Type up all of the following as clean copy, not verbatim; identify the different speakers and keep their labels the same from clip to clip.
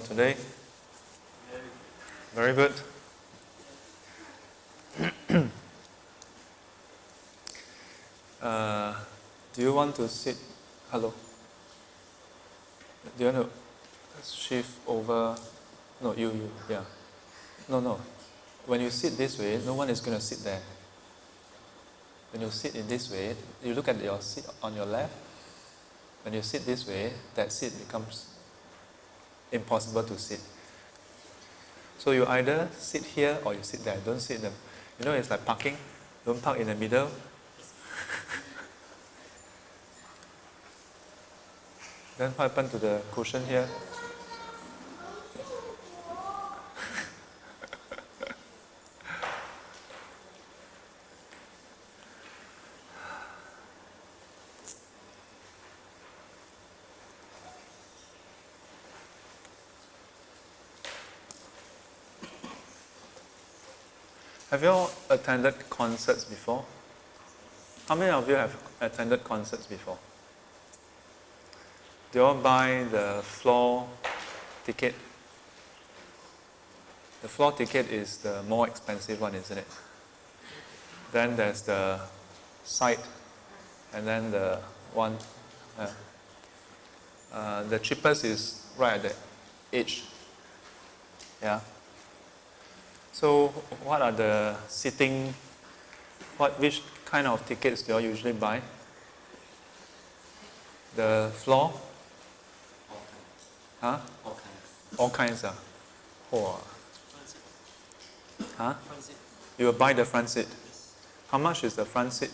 Speaker 1: today? Very good. Do you want to sit? Hello. Do you want to shift over? No, you. Yeah. No. When you sit this way, no one is going to sit there. When you sit in this way, you look at your seat on your left. When you sit this way, that seat becomes impossible to sit. So you either sit here or you sit there. Don't sit them. You know, it's like parking. Don't park in the middle. Then what happened to the cushion here? Have you all attended concerts before? How many of you have attended concerts before? Do you all buy the floor ticket? The floor ticket is the more expensive one, isn't it? Then there's the side, and then the one. The cheapest is right at the edge. Yeah. So, what are the sitting? Which kind of tickets do you usually buy? The floor? Huh? All kinds. Oh. Huh? You will buy the front seat. How much is the front seat?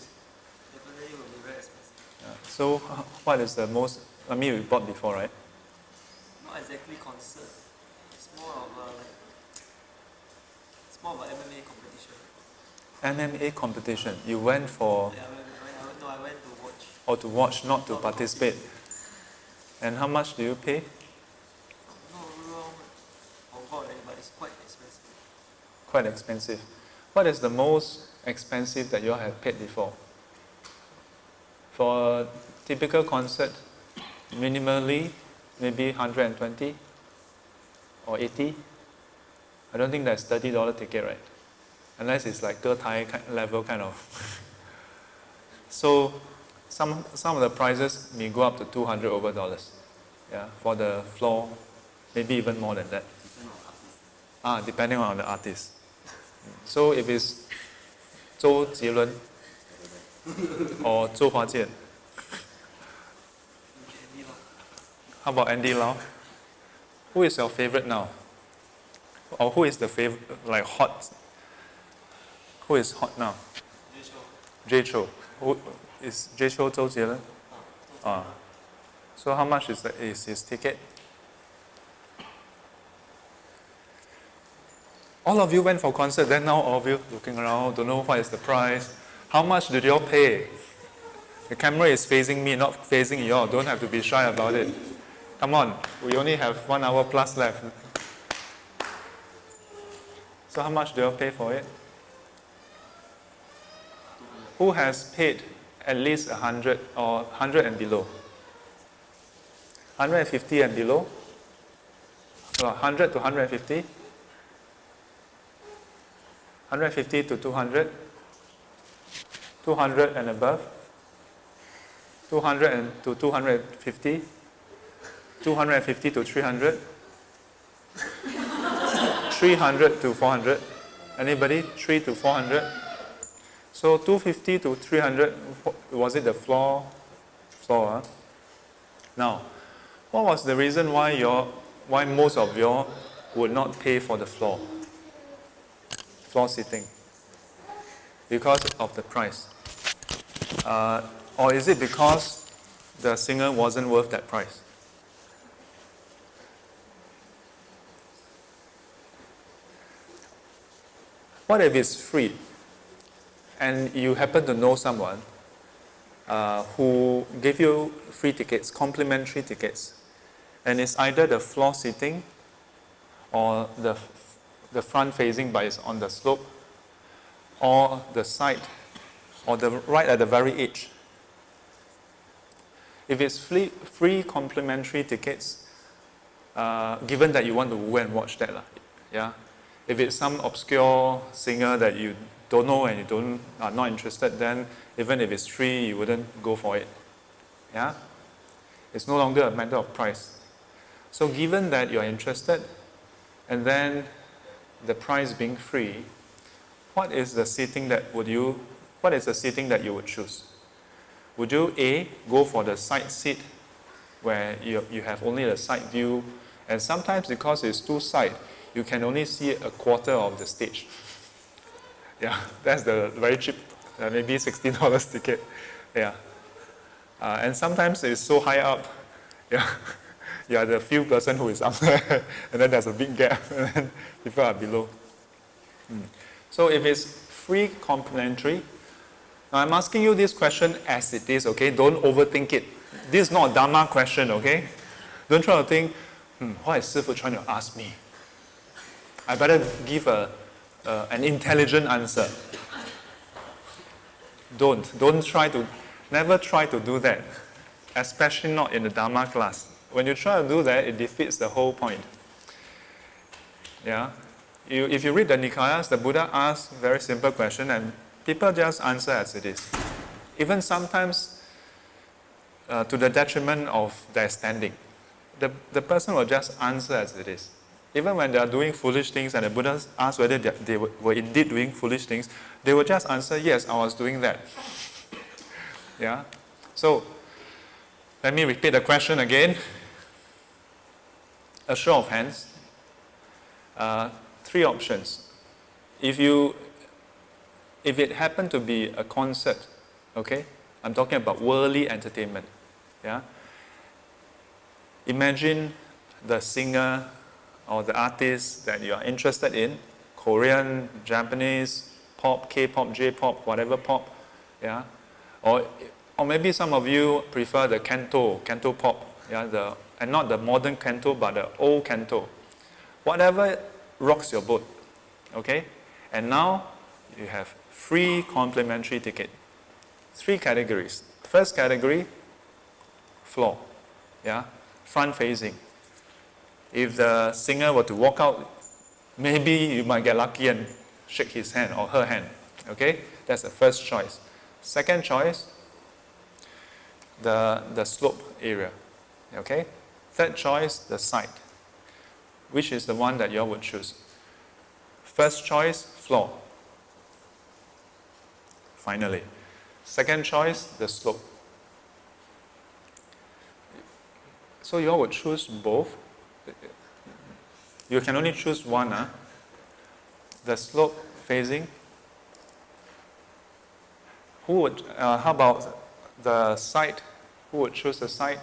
Speaker 2: Definitely will be very expensive.
Speaker 1: So, what is the most? I mean, we bought before, right?
Speaker 2: Not exactly concert. It's more of a an MMA competition.
Speaker 1: MMA competition. You went for?
Speaker 2: Yeah, I went to watch.
Speaker 1: Or to watch, not to participate. And how much do you pay?
Speaker 2: No, forgot already, but it's quite expensive.
Speaker 1: Quite expensive. What is the most expensive that you all have paid before? For a typical concert, minimally, maybe 120 or 80. I don't think that's $30 ticket, right? Unless it's like Ge Tai level kind of. So some of the prices may go up to $200 over. Yeah, for the floor, maybe even more than that. Depending on the artist. So if it's Zhou Jilun or Zhou Huajian, how about Andy Lau? Who is your favorite now? Or who is the favorite, like hot? Who is hot now? Jay Chou. Who is Jay Chou Zhou Jilun? So how much is his ticket? All of you went for concert, then now all of you looking around, don't know what is the price. How much did you all pay? The camera is facing me, not facing you all. Don't have to be shy about it. Come on, we only have 1 hour plus left. So how much do you all pay for it? Who has paid at least 100 or 100 and below? 150 and below? 100 to 150? 150 to 200? 200 and above? 200 to 250? 250 to 300? 300 to 400? Anybody? 3 to 400? So 250 to 300, was it the floor? Now, what was the reason why most of you would not pay for the floor seating? Because of the price. Or is it because the singer wasn't worth that price? What if it's free and you happen to know someone who gave you free tickets, complimentary tickets, and it's either the floor seating or the front facing but it's on the slope, or the side, or the right at the very edge? If it's free complimentary tickets, given that you want to go and watch that. Yeah? If it's some obscure singer that you don't know and you are not interested, then even if it's free, you wouldn't go for it. Yeah? It's no longer a matter of price. So given that you're interested, and then the price being free, what is the seating that you would choose? Would you A, go for the side seat where you have only the side view, and sometimes because it's two side, you can only see a quarter of the stage. Yeah, that's the very cheap, maybe $60 ticket. Yeah. And sometimes it's so high up, yeah, you are the few person who is up there, and then there's a big gap, and then people are below. So if it's free complimentary, now I'm asking you this question as it is, okay? Don't overthink it. This is not a Dharma question, okay? Don't try to think, what is Sifu trying to ask me? I better give an intelligent answer. Never try to do that, especially not in the Dharma class. When you try to do that, it defeats the whole point. Yeah? If you read the Nikayas, the Buddha asks very simple question and people just answer as it is. Even sometimes to the detriment of their standing. The person will just answer as it is. Even when they are doing foolish things and the Buddha asks whether they were indeed doing foolish things, they will just answer, yes, I was doing that. Yeah? So, let me repeat the question again. A show of hands. 3 options. If it happened to be a concert, okay? I'm talking about worldly entertainment. Yeah? Imagine the singer or the artist that you are interested in, Korean, Japanese, pop, K-pop, J-pop, whatever pop, yeah? Or maybe some of you prefer the canto pop, yeah? And not the modern canto, but the old canto. Whatever rocks your boat, okay? And now you have free complimentary ticket. 3 categories. First category, floor, yeah? Front facing. If the singer were to walk out, maybe you might get lucky and shake his hand or her hand. Okay? That's the first choice. Second choice, the slope area. Okay? Third choice, the side. Which is the one that you all would choose? First choice, floor. Finally. Second choice, the slope. So you all would choose both. You can only choose one. The slope facing. How about the side? Who would choose the side?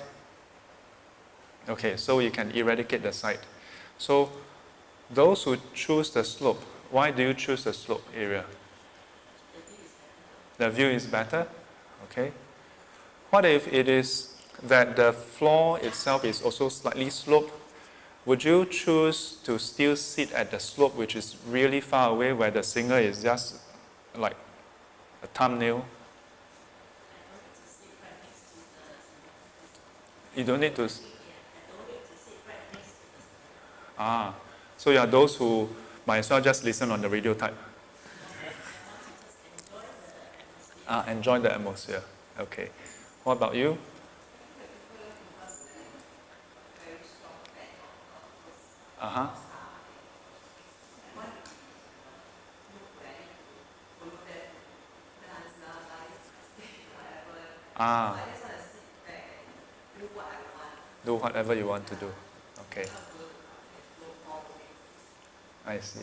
Speaker 1: Okay, so you can eradicate the side. So those who choose the slope, why do you choose the slope area? The view is better? Okay. What if it is that the floor itself is also slightly sloped? Would you choose to still sit at the slope which is really far away where the singer is just like a thumbnail? You don't need to. So you are those who might as well just listen on the radio type. Enjoy the atmosphere. Okay. What about you? Do whatever you want to do. Okay. I see.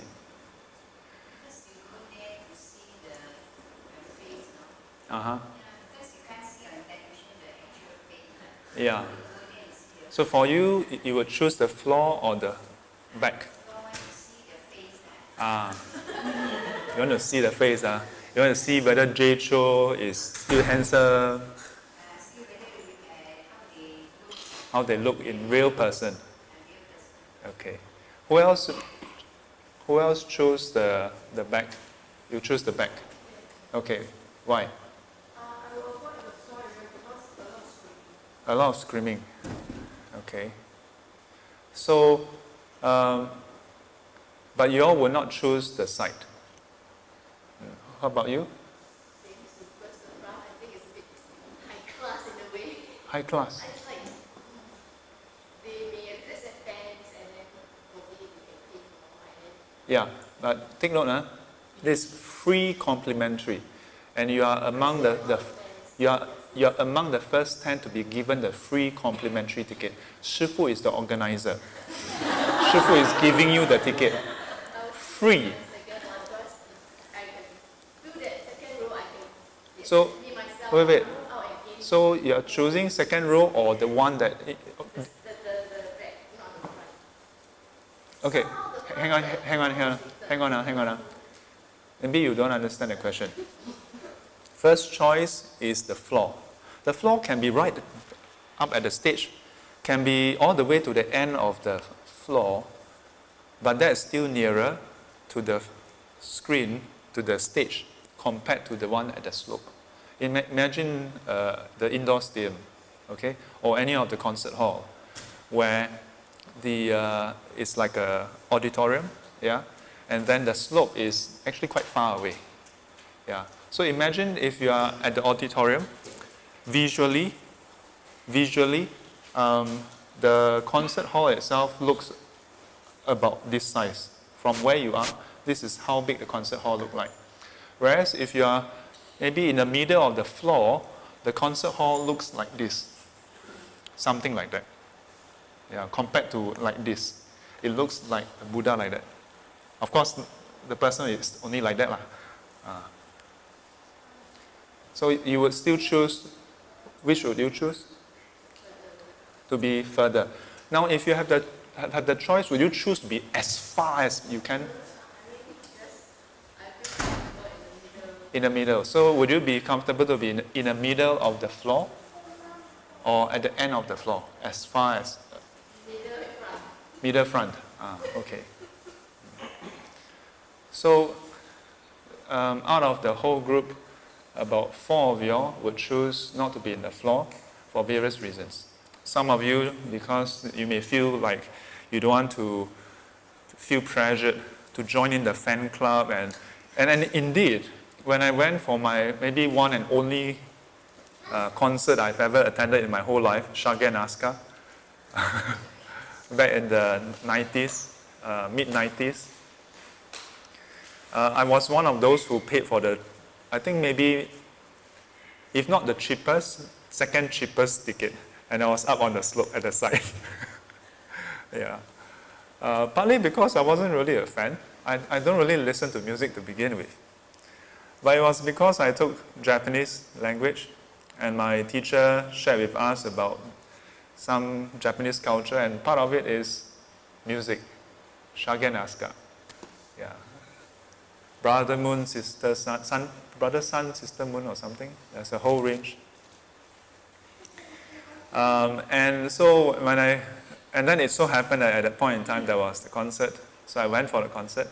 Speaker 1: Yeah. So for you, you would choose the floor or the back? You want to see the face, You want to see whether Jay Cho is still handsome, how they look in real person. Okay. Who else chose the back? You choose the back. Okay. Why? A lot of screaming. Okay. So, but you all will not choose the site. How about you?
Speaker 3: I think it's a bit high class in a way.
Speaker 1: High class.
Speaker 3: It's like they may address at fans and then probably they can pay more and then
Speaker 1: Yeah, but take note, this is free complimentary, and you are among you are among the first 10 to be given the free complimentary ticket. Shifu is the organizer. Shifu is giving you the ticket. Free.
Speaker 3: second one because I can do that second row. I can
Speaker 1: So,
Speaker 3: be myself.
Speaker 1: wait.
Speaker 3: Out and in.
Speaker 1: So you are choosing second row or the one that...
Speaker 3: The back, not the front.
Speaker 1: Okay, hang on. Maybe you don't understand the question. First choice is the floor. The floor can be right up at the stage, can be all the way to the end of the floor, but that is still nearer to the screen, to the stage, compared to the one at the slope. Imagine the indoor stadium, okay, or any of the concert hall, where it's like a auditorium, yeah, and then the slope is actually quite far away, yeah. So imagine if you are at the auditorium, visually, the concert hall itself looks about this size. From where you are, this is how big the concert hall looks like. Whereas if you are maybe in the middle of the floor, the concert hall looks like this. Something like that. Yeah, compared to like this. It looks like a Buddha like that. Of course, the person is only like that. So you would still choose, which would you choose? To be further. Now, if you have the choice, would you choose to be as far as you can? In the middle. So would you be comfortable to be in the middle of the floor? Or at the end of the floor? As far as? Middle front. Okay. So, out of the whole group, about 4 of y'all would choose not to be in the floor for various reasons. Some of you, because you may feel like you don't want to feel pressured to join in the fan club. And indeed, when I went for my maybe one and only concert I've ever attended in my whole life, Shage and Aska, back in the 90s, mid-90s, I was one of those who paid for the, I think maybe, if not the cheapest, second cheapest ticket. And I was up on the slope at the side. Yeah. Partly because I wasn't really a fan. I don't really listen to music to begin with. But it was because I took Japanese language and my teacher shared with us about some Japanese culture, and part of it is music, Shage and Asuka. Yeah. Brother Moon, Sister Sun, Brother Sun, Sister Moon or something. There's a whole range. And so and then it so happened that at that point in time there was the concert. So I went for the concert,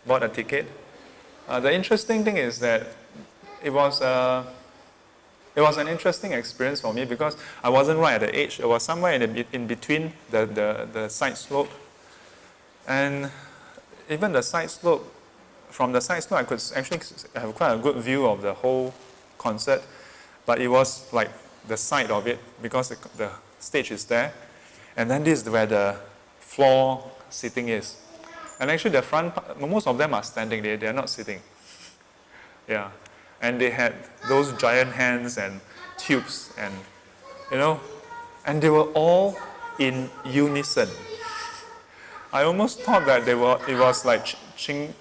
Speaker 1: bought a ticket. The interesting thing is that it was an interesting experience for me because I wasn't right at the edge. It was somewhere in between the side slope. And even the side slope, from the side slope I could actually have quite a good view of the whole concert. But it was like the side of it because the stage is there. And then this is where the floor seating is. And actually the front, most of them are standing, they are not sitting. Yeah. And they had those giant hands and tubes and, and they were all in unison. I almost thought that it was like Qing.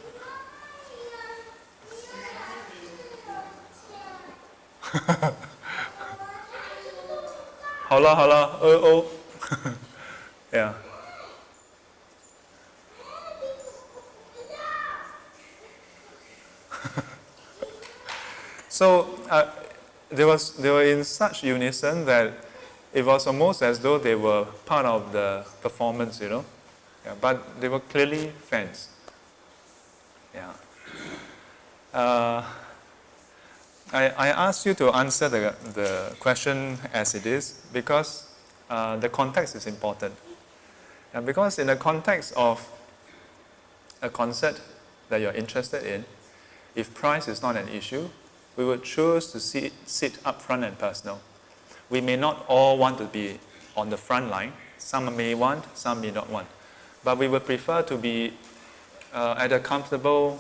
Speaker 1: Hola, yeah. So they were in such unison that it was almost as though they were part of the performance, Yeah, but they were clearly fans. Yeah. I asked you to answer the question as it is because the context is important. And because in the context of a concert that you're interested in, if price is not an issue, we would choose to sit up front and personal. We may not all want to be on the front line. Some may want, some may not want. But we would prefer to be at a comfortable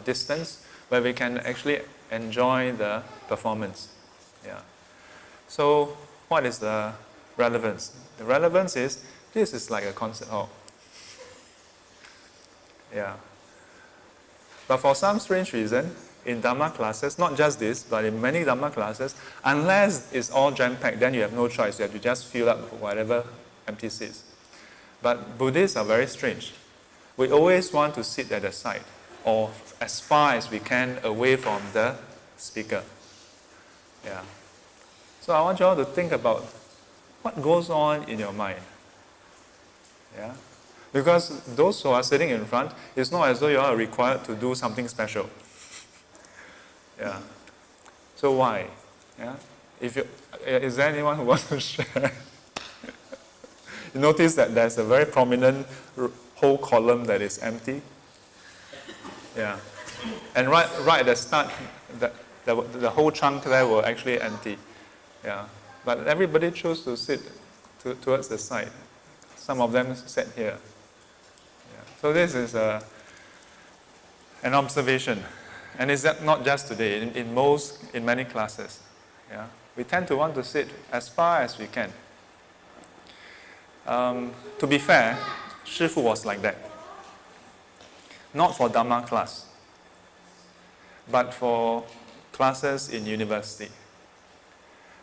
Speaker 1: distance where we can actually enjoy the performance. Yeah. So what is the relevance? The relevance is this is like a concert hall. Yeah. But for some strange reason, in Dhamma classes, not just this, but in many Dhamma classes, unless it's all jam-packed, then you have no choice. You have to just fill up whatever empty seats. But Buddhists are very strange. We always want to sit at the side, or as far as we can away from the speaker. Yeah. So I want you all to think about what goes on in your mind. Yeah. Because those who are sitting in front, it's not as though you are required to do something special. Yeah. So why? Yeah. Is there anyone who wants to share? You notice that there's a very prominent whole column that is empty. Yeah. And right at the start, the whole chunk there were actually empty. Yeah. But everybody chose to sit towards the side. Some of them sat here. Yeah. So this is an observation. And it's not just today, in many classes. Yeah. We tend to want to sit as far as we can. To be fair, Shifu was like that. Not for Dhamma class, but for classes in university.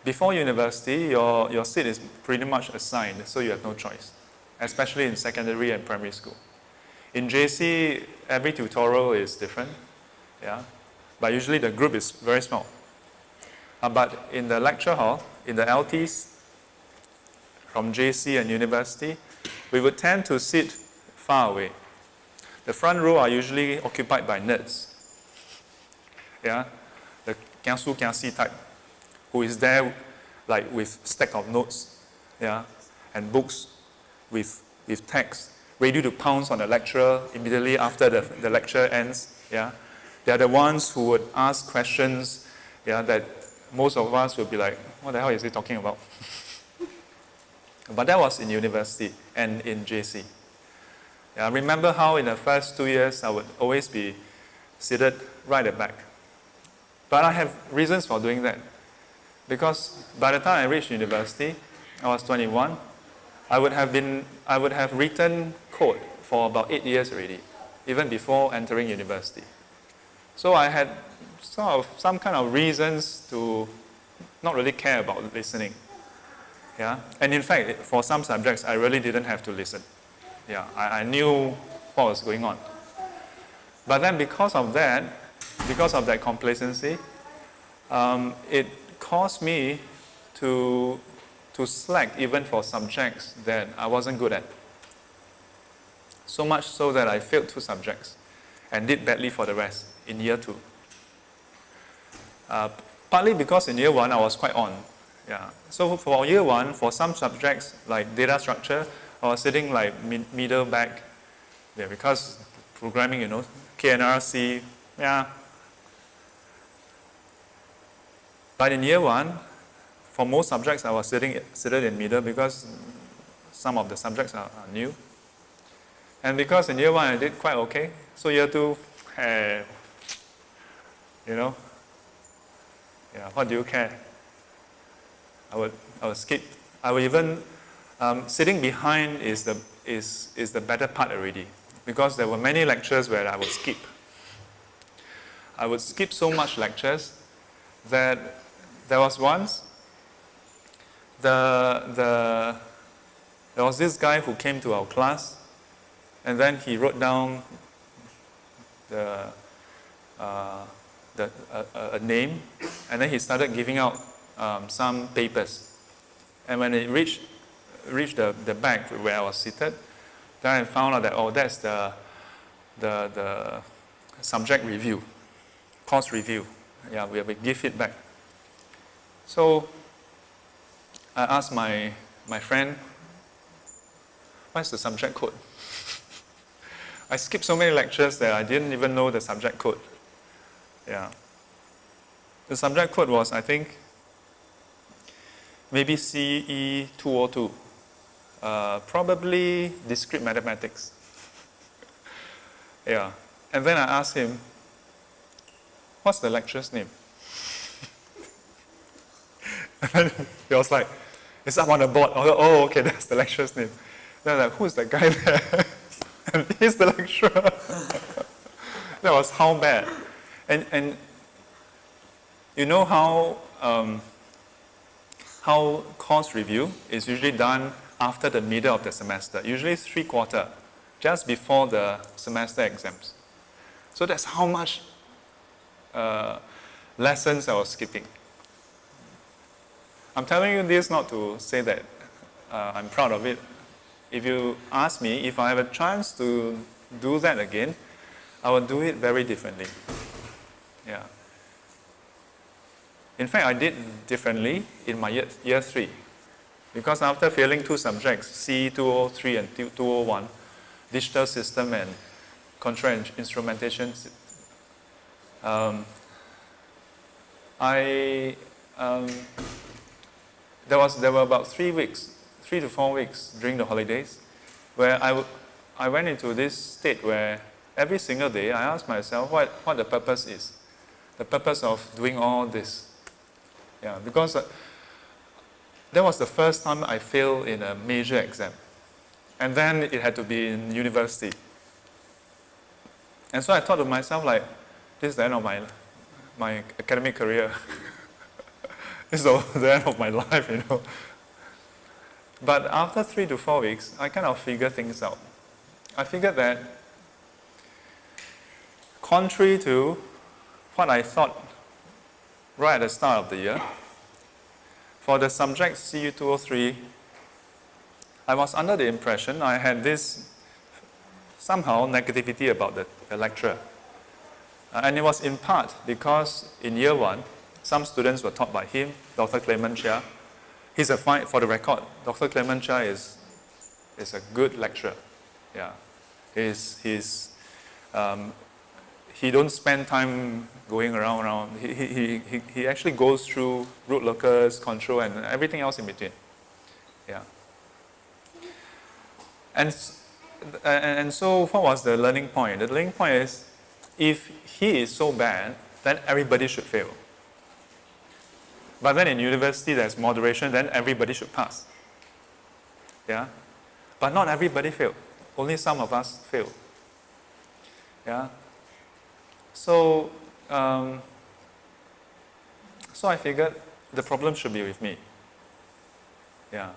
Speaker 1: Before university, your seat is pretty much assigned, so you have no choice, especially in secondary and primary school. In JC, every tutorial is different, yeah, but usually the group is very small. But in the lecture hall, in the LTs, from JC and university, we would tend to sit far away. The front row are usually occupied by nerds, yeah, the kiangsu kiangsi type, who is there like with stack of notes, yeah, and books with text, ready to pounce on the lecturer immediately after the lecture ends. Yeah, they are the ones who would ask questions, yeah, that most of us would be like, what the hell is he talking about? But that was in university and in JC. Yeah, I remember how in the first 2 years I would always be seated right at the back. But I have reasons for doing that. Because by the time I reached university, I was 21, I would have written code for about 8 years already, even before entering university. So I had some kind of reasons to not really care about listening. Yeah? And in fact, for some subjects, I really didn't have to listen. Yeah, I knew what was going on. But then because of that complacency, it caused me to slack even for subjects that I wasn't good at. So much so that I failed 2 subjects and did badly for the rest in year 2. Partly because in year 1 I was quite on. Yeah. So for year 1, for some subjects like data structure, I was sitting like middle back. Yeah, because programming, KNRC, yeah. But in year 1, for most subjects I was seated in middle because some of the subjects are new. And because in year 1 I did quite okay, so year 2, yeah, what do you care? I would skip. I would even sitting behind is the better part already, because there were many lectures where I would skip. I would skip so much lectures that there was once there was this guy who came to our class, and then he wrote down a name, and then he started giving out some papers. And when it reached the back where I was seated, then I found out that, oh, that's the subject review, course review. Yeah, we have to give feedback. So I asked my friend, What's the subject code? I skipped so many lectures that I didn't even know the subject code. Yeah. The subject code was, I think, maybe CE202. Probably discrete mathematics. Yeah. And then I asked him, what's the lecturer's name? And then he was like, it's up on the board. I was like, oh, okay, that's the lecturer's name. Then I was like, who's the guy there? And he's the lecturer. That was how bad. And you know how course review is usually done after the middle of the semester, usually 3/4, just before the semester exams. So that's how much lessons I was skipping. I'm telling you this not to say that I'm proud of it. If you ask me if I have a chance to do that again, I will do it very differently. Yeah. In fact, I did differently in my year 3. Because after failing 2 subjects, CE203 and 201, digital system and control and instrumentation, there were about 3 to 4 weeks during the holidays, where I went into this state where every single day I asked myself what the purpose is, the purpose of doing all this. Yeah, because that was the first time I failed in a major exam, and then it had to be in university. And so I thought to myself, like, this is the end of my academic career. This is the end of my life, you know. But after 3 to 4 weeks, I kind of figured things out. I figured that, contrary to what I thought right at the start of the year, for the subject CU203, I was under the impression I had this somehow negativity about the lecturer. And it was in part because in year 1, some students were taught by him, Dr. Clement Chia. He's a fine, for the record, Dr. Clement Chia is a good lecturer. Yeah. He don't spend time going around. He actually goes through root locus, control, and everything else in between. Yeah. And so what was the learning point? The learning point is, if he is so bad, then everybody should fail. But then in university there's moderation, then everybody should pass. Yeah? But not everybody failed. Only some of us failed. Yeah? So I figured the problem should be with me. Yeah.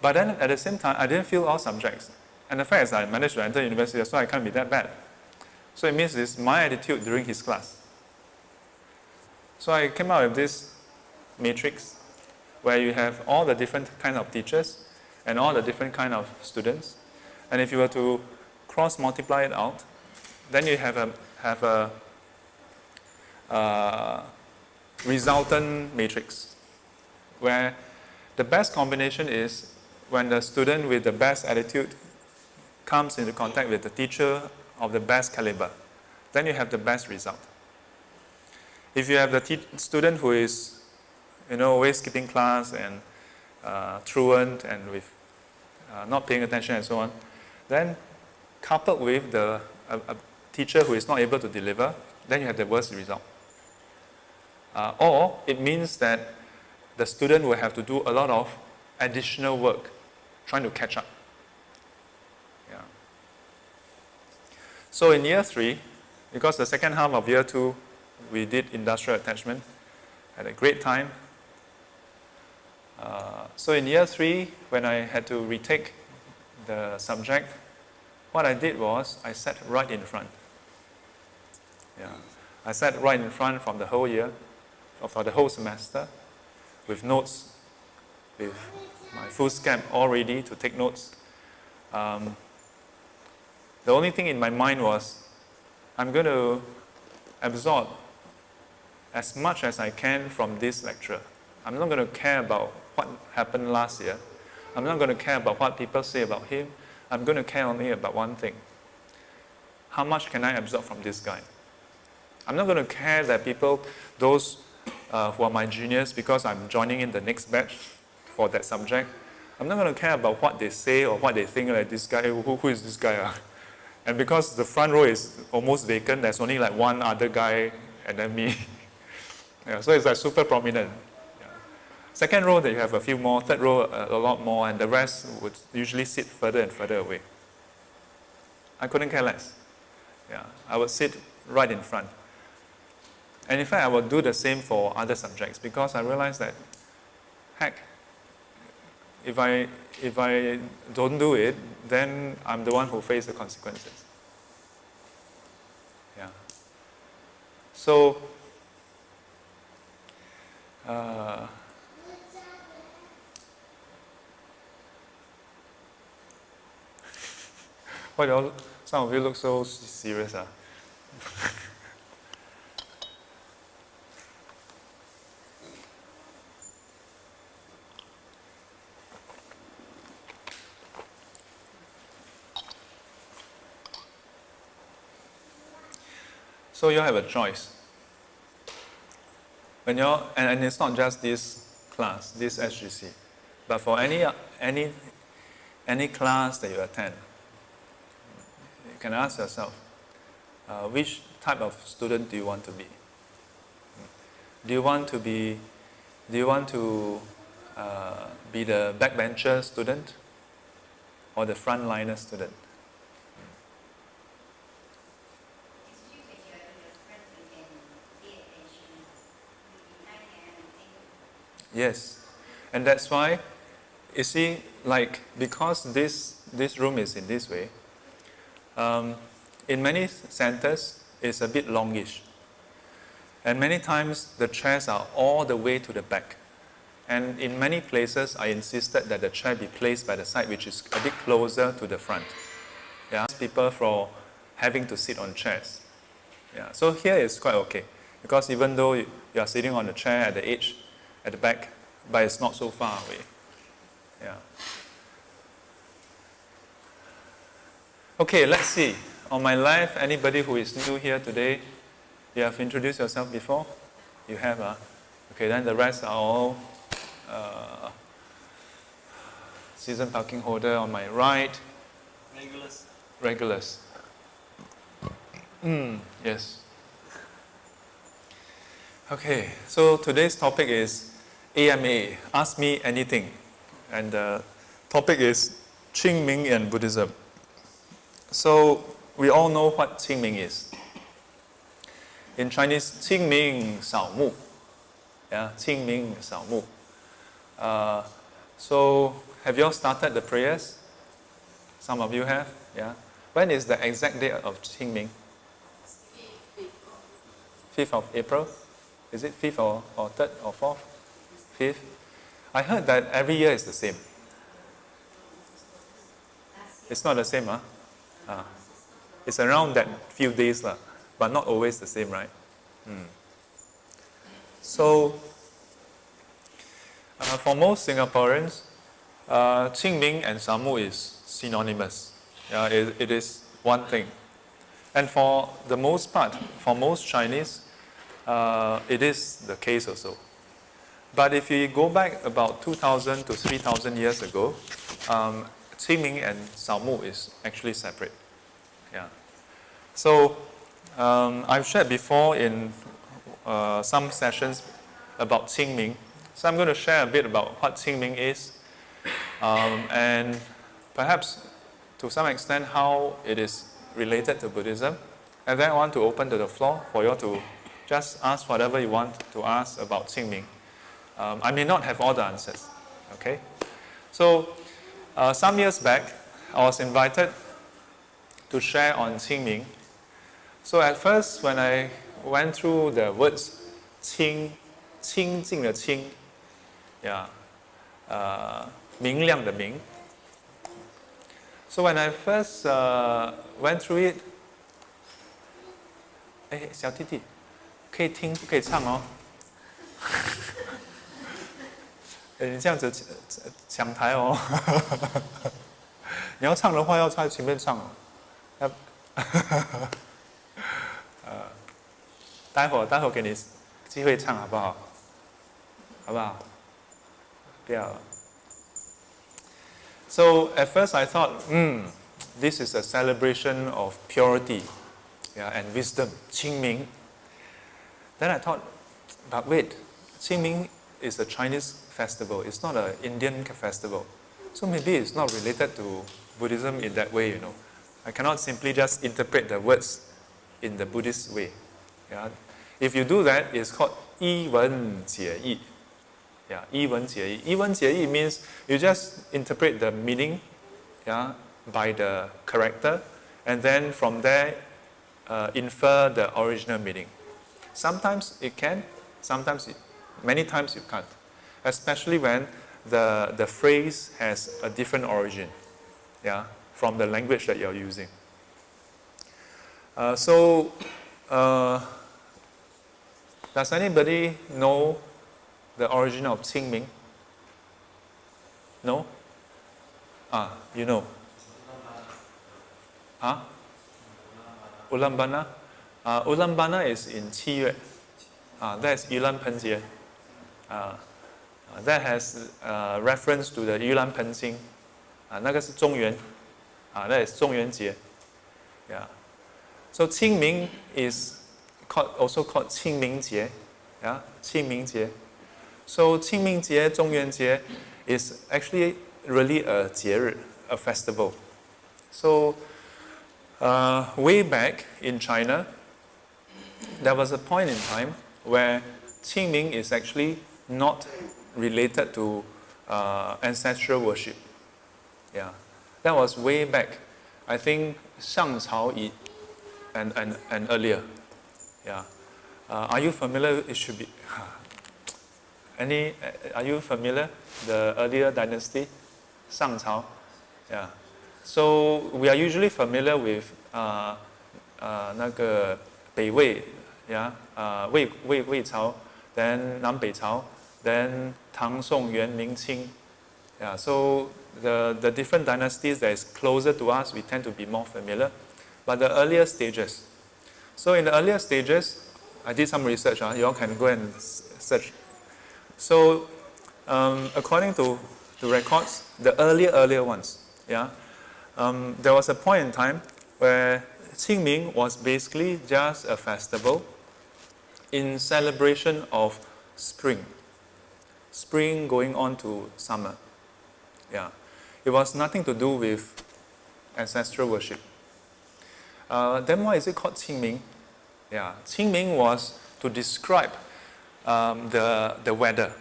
Speaker 1: But then at the same time, I didn't fail all subjects. And the fact is I managed to enter university, so I can't be that bad. So it means it's my attitude during his class. So I came out with this matrix where you have all the different kind of teachers and all the different kind of students. And if you were to cross multiply it out, then you have a resultant matrix where the best combination is when the student with the best attitude comes into contact with the teacher of the best caliber, then you have the best result. If you have the student who is, always skipping class and truant and with not paying attention and so on, then coupled with a teacher who is not able to deliver, then you have the worst result. Or it means that the student will have to do a lot of additional work trying to catch up. Yeah. So in year 3, because the second half of year 2, we did industrial attachment, had a great time. So in year 3, when I had to retake the subject, what I did was I sat right in front. Yeah. I sat right in front from the whole year, for the whole semester, with notes, with my foolscap all ready to take notes. The only thing in my mind was, I'm going to absorb as much as I can from this lecture. I'm not going to care about what happened last year. I'm not going to care about what people say about him. I'm going to care only about one thing. How much can I absorb from this guy? I'm not going to care that people, those who are my juniors, because I'm joining in the next batch for that subject, I'm not going to care about what they say or what they think, like this guy, who is this guy? And because the front row is almost vacant, there's only like one other guy and then me. Yeah, so it's like super prominent. Yeah. Second row, they have a few more. Third row, a lot more, and the rest would usually sit further and further away. I couldn't care less. Yeah, I would sit right in front. And in fact, I would do the same for other subjects because I realized that, heck, if I don't do it, then I'm the one who faces the consequences. Yeah. So, why some of you look so serious? So you have a choice. When and it's not just this class, this SGC, but for any class that you attend, you can ask yourself, which type of student do you want to be? Do you want to be the backbencher student or the frontliner student? Yes, and that's why, you see, like, because this room is in this way, in many centers, it's a bit longish. And many times, the chairs are all the way to the back. And in many places, I insisted that the chair be placed by the side, which is a bit closer to the front. Yeah, people for having to sit on chairs. Yeah, so here is quite okay, because even though you are sitting on the chair at the edge, at the back, but it's not so far away. Yeah. Okay, let's see. On my left, anybody who is new here today, you have introduced yourself before? You have, Okay, then the rest are all season parking holder. On my right. Regulars. Yes. Okay, so today's topic is AMA, Ask Me Anything. And the topic is Qing Ming and Buddhism. So we all know what Qing Ming is. In Chinese, Qing Ming Shao Mu. Yeah, Qing Ming Shao Mu. So have you all started the prayers? Some of you have, yeah. When is the exact date of Qing Ming? 5th of April? Is it 5th or 3rd or 4th? 5th? I heard that every year is the same. It's not the same, huh? It's around that few days, but not always the same, right? So, for most Singaporeans, Qing Ming and Shao Mu is synonymous. Yeah, it is one thing. And for the most part, for most Chinese, it is the case also. But if you go back about 2,000 to 3,000 years ago, Qing Ming and Shao Mu is actually separate. Yeah. So I've shared before in some sessions about Qing Ming. So I'm going to share a bit about what Qing Ming is, and perhaps to some extent how it is related to Buddhism. And then I want to open to the floor for you to just ask whatever you want to ask about Qing Ming. I may not have all the answers, okay? So, some years back, I was invited to share on Qing Ming. So at first, when I went through the words Qing, 清净的清, yeah, 明亮的明. So when I first went through it, 小弟弟，可以听不可以唱哦？你这样子抢台哦。你要唱的话，要在前面唱哦。待会儿给你机会唱好不好？好不好？不要了。So at first I thought, this is a celebration of purity, and wisdom, Qing Ming. Then I thought, but wait, Qing Ming is a Chinese festival. It's not an Indian festival. So maybe it's not related to Buddhism in that way, I cannot simply just interpret the words in the Buddhist way. Yeah. If you do that, it's called 一文解义. Yeah, 一文解义. 一文解义 means you just interpret the meaning, by the character, and then from there infer the original meaning. Sometimes it can, many times you can't. Especially when the phrase has a different origin, from the language that you're using. Does anybody know the origin of Qing Ming? No? You know. Ulan Bana? Ulan Bana is in 7月. That's Yulan Penjie. That has reference to the Yulan Penjing. 那个是中元. That is 中元节. Yeah. So Qing Ming is also called 清明节. Yeah, 清明节. So 清明节, 中元节 is actually really a 节日, a festival. So way back in China, there was a point in time where Qing Ming is actually not related to ancestral worship. Yeah, that was way back. I think 上朝 and earlier. Yeah. Are you familiar? It should be. Are you familiar? The earlier dynasty, 上朝. Yeah. So we are usually familiar with 那个北魏,魏朝, then 南北朝, then 唐宋元明清. Yeah. So the different dynasties that is closer to us, we tend to be more familiar. But the earlier stages. So in the earlier stages, I did some research. You all can go and search. So according to the records, the earlier ones, there was a point in time where Qing Ming was basically just a festival in celebration of spring going on to summer. Yeah, it was nothing to do with ancestral worship. Then why is it called Qing Ming? Yeah, Qing Ming was to describe the weather,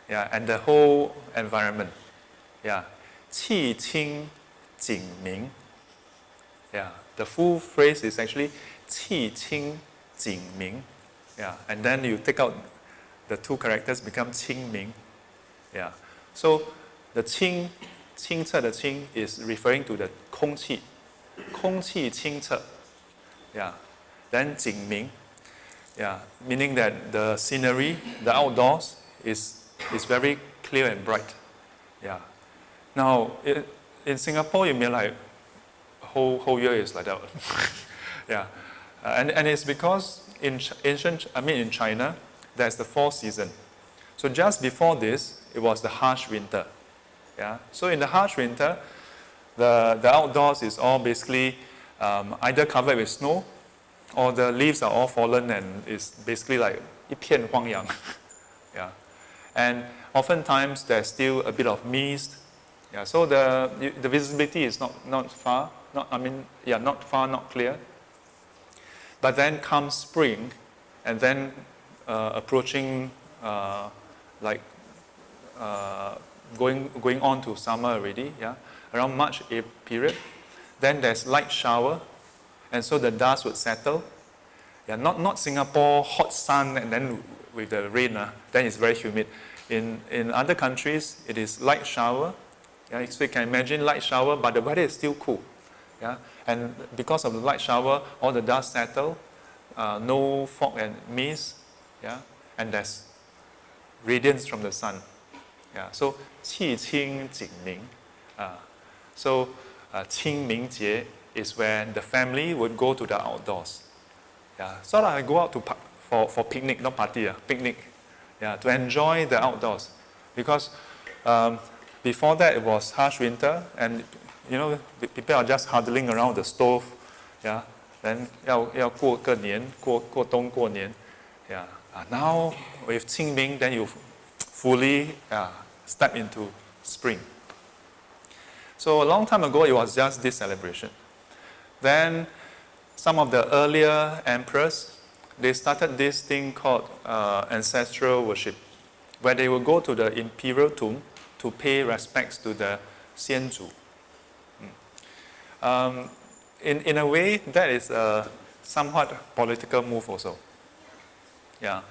Speaker 1: and the whole environment. Yeah, qi qing jing ming. Yeah, the full phrase is actually qi qing jing ming. Yeah, and then you take out the two characters, become Qing Ming. Yeah, so the qing, 清澈的清 is referring to the 空气 清澈. Yeah. Then 景明, meaning that the scenery, the outdoors is very clear and bright. Yeah. Now in Singapore, you mean like whole year is like that. Yeah. And it's because in China, there's the fall season. So just before this, it was the harsh winter. Yeah. So in the harsh winter, the outdoors is all basically either covered with snow, or the leaves are all fallen and it's basically like 一片荒凉. Yeah. And oftentimes there's still a bit of mist. Yeah. So the visibility is not far, not clear. But then comes spring, and then approaching going on to summer already. Yeah. Around March, April period. Then there's light shower. And so the dust would settle. Yeah, not Singapore, hot sun, and then with the rain, then it's very humid. In other countries, it is light shower. Yeah, so you can imagine light shower, but the weather is still cool. Yeah, and because of the light shower, all the dust settle, no fog and mist. Yeah, and there's radiance from the sun. Yeah, so Qi Qing Jing Ming. So Qing Ming Jie is when the family would go to the outdoors. Yeah, so I go out to for picnic, not party, picnic. Yeah, to enjoy the outdoors, because before that it was harsh winter, and you know people are just huddling around the stove. Yeah, then 要过个年，过冬过年。Yeah, now with Qingming, then you fully step into spring. So a long time ago, it was just this celebration. Then some of the earlier emperors, they started this thing called ancestral worship, where they would go to the imperial tomb to pay respects to the Xianzu. In a way, that is a somewhat political move also. Yeah.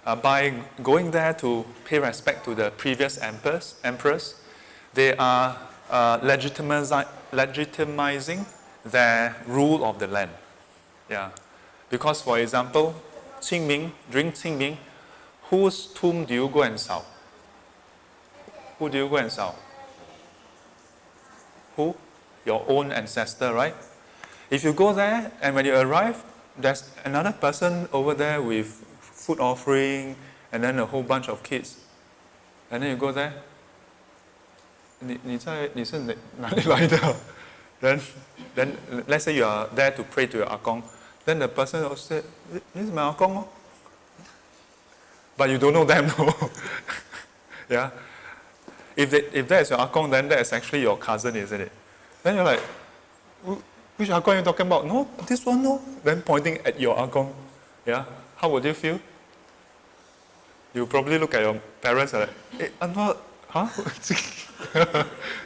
Speaker 1: By going there to pay respect to the previous emperors, they are legitimizing their rule of the land. Yeah. Because, for example, during Qingming, whose tomb do you go and sao? Who do you go and sao? Who? Your own ancestor, right? If you go there and when you arrive, there's another person over there with food offering and then a whole bunch of kids. And then you go there. 你是哪里来的? Then let's say you are there to pray to your Akong. Then the person will say, this is my Akong. But you don't know them, no. Yeah. If that is your Akong, then that is actually your cousin, isn't it? Then you're like, which Akong are you talking about? No, this one, no. Then pointing at your Akong. Yeah. How would you feel? You probably look at your parents and like, hey, I'm not, huh?